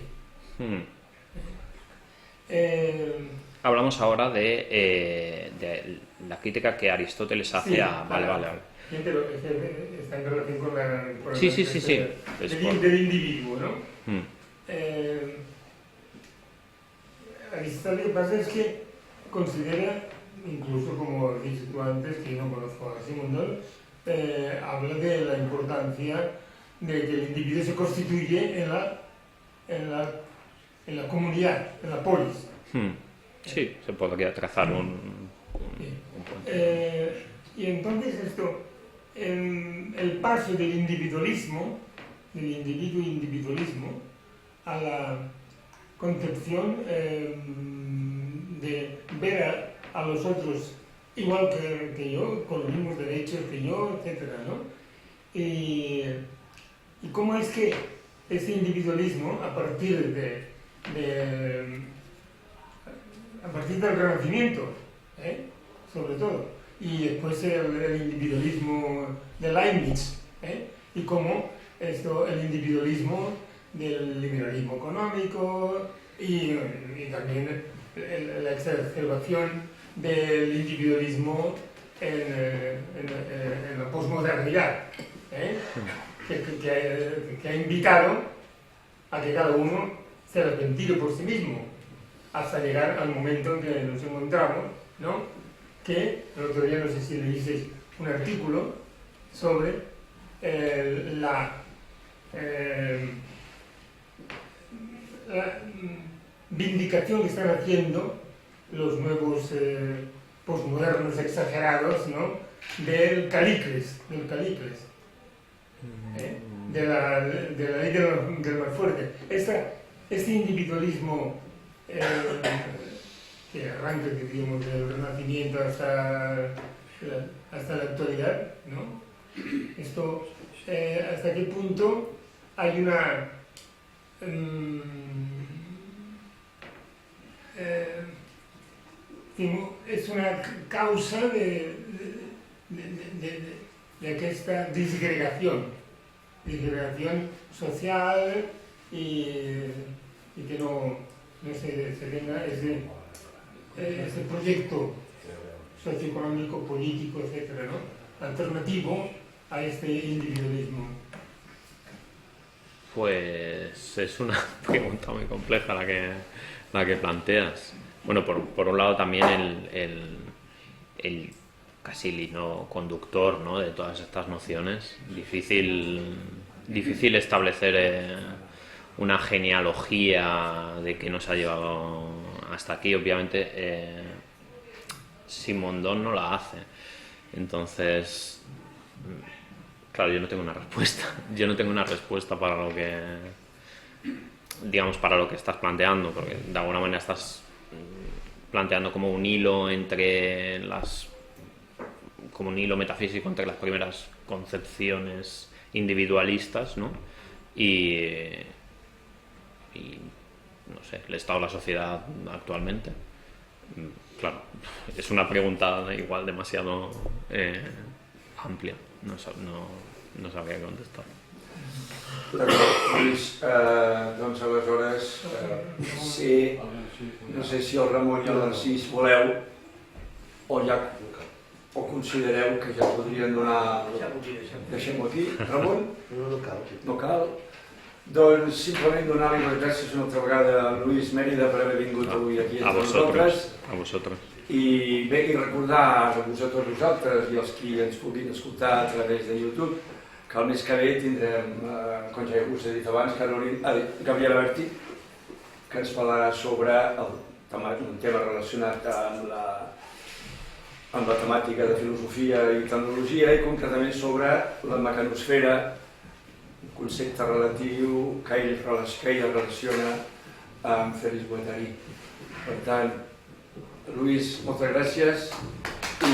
Hablamos ahora de la crítica que Aristóteles hace a... Vale. Pero está en relación con la... Sí. Del individuo, ¿no? Aristóteles, lo que pasa es que considera, incluso como has dicho tú antes, que no conozco a Simondon, habla de la importancia de que el individuo se constituye en la comunidad, en la polis. Sí, se podría trazar un puente. Y entonces el paso del individualismo, del individualismo, a la concepción de ver a los otros igual que yo, con los mismos derechos que yo, etc., ¿no? Y cómo es que ese individualismo, a partir del Renacimiento, sobre todo, y después el individualismo de Leibniz, y cómo el individualismo del liberalismo económico y también la exacerbación del individualismo en la posmodernidad, que ha invitado a que cada uno se arrepentido por sí mismo, hasta llegar al momento en que nos encontramos, ¿no? Que el otro día, no sé si leísteis un artículo sobre la vindicación que están haciendo los nuevos posmodernos exagerados, ¿no? del Calicles, de la ley del más fuerte. Este individualismo que arranca, digamos, del Renacimiento hasta la actualidad, ¿no? Esto, ¿hasta qué punto hay una es una causa de aquesta disgregación social y que no se tenga ese proyecto socioeconómico, político, etcétera, ¿no? alternativo a este individualismo? Pues es una pregunta muy compleja la que planteas. Bueno, por un lado también el casi el hilo conductor, ¿no? de todas estas nociones. Difícil establecer una genealogía de qué nos ha llevado hasta aquí. Obviamente Simondon no la hace. Entonces, claro, yo no tengo una respuesta. Yo no tengo una respuesta para lo que, digamos, para lo que estás planteando, porque de alguna manera estás planteando como un hilo como un hilo metafísico entre las primeras concepciones individualistas, ¿no? y no sé, el estado de la sociedad actualmente. Claro, es una pregunta igual demasiado amplia, no sabría contestar. Lluís, doncs aleshores, no sé si el Ramon i el Narcís voleu o considereu que ja podrien donar... Deixem-ho aquí. Ramon? No cal. Doncs simplement donar-li les gràcies una altra vegada a Lluís Mérida per haver vingut avui aquí entre nosaltres. A vosaltres. I bé, i recordar a vosaltres i els qui ens puguin escoltar a través de YouTube que el mes que ve tindrem, com ja us he dit abans, Gabriela Berti, que ens parlarà sobre un tema relacionat amb la temàtica de filosofia i tecnologia i concretament sobre la mecanosfera, un concepte relatiu que ell relaciona amb Félix Guattari. Per tant, Lluís, moltes gràcies i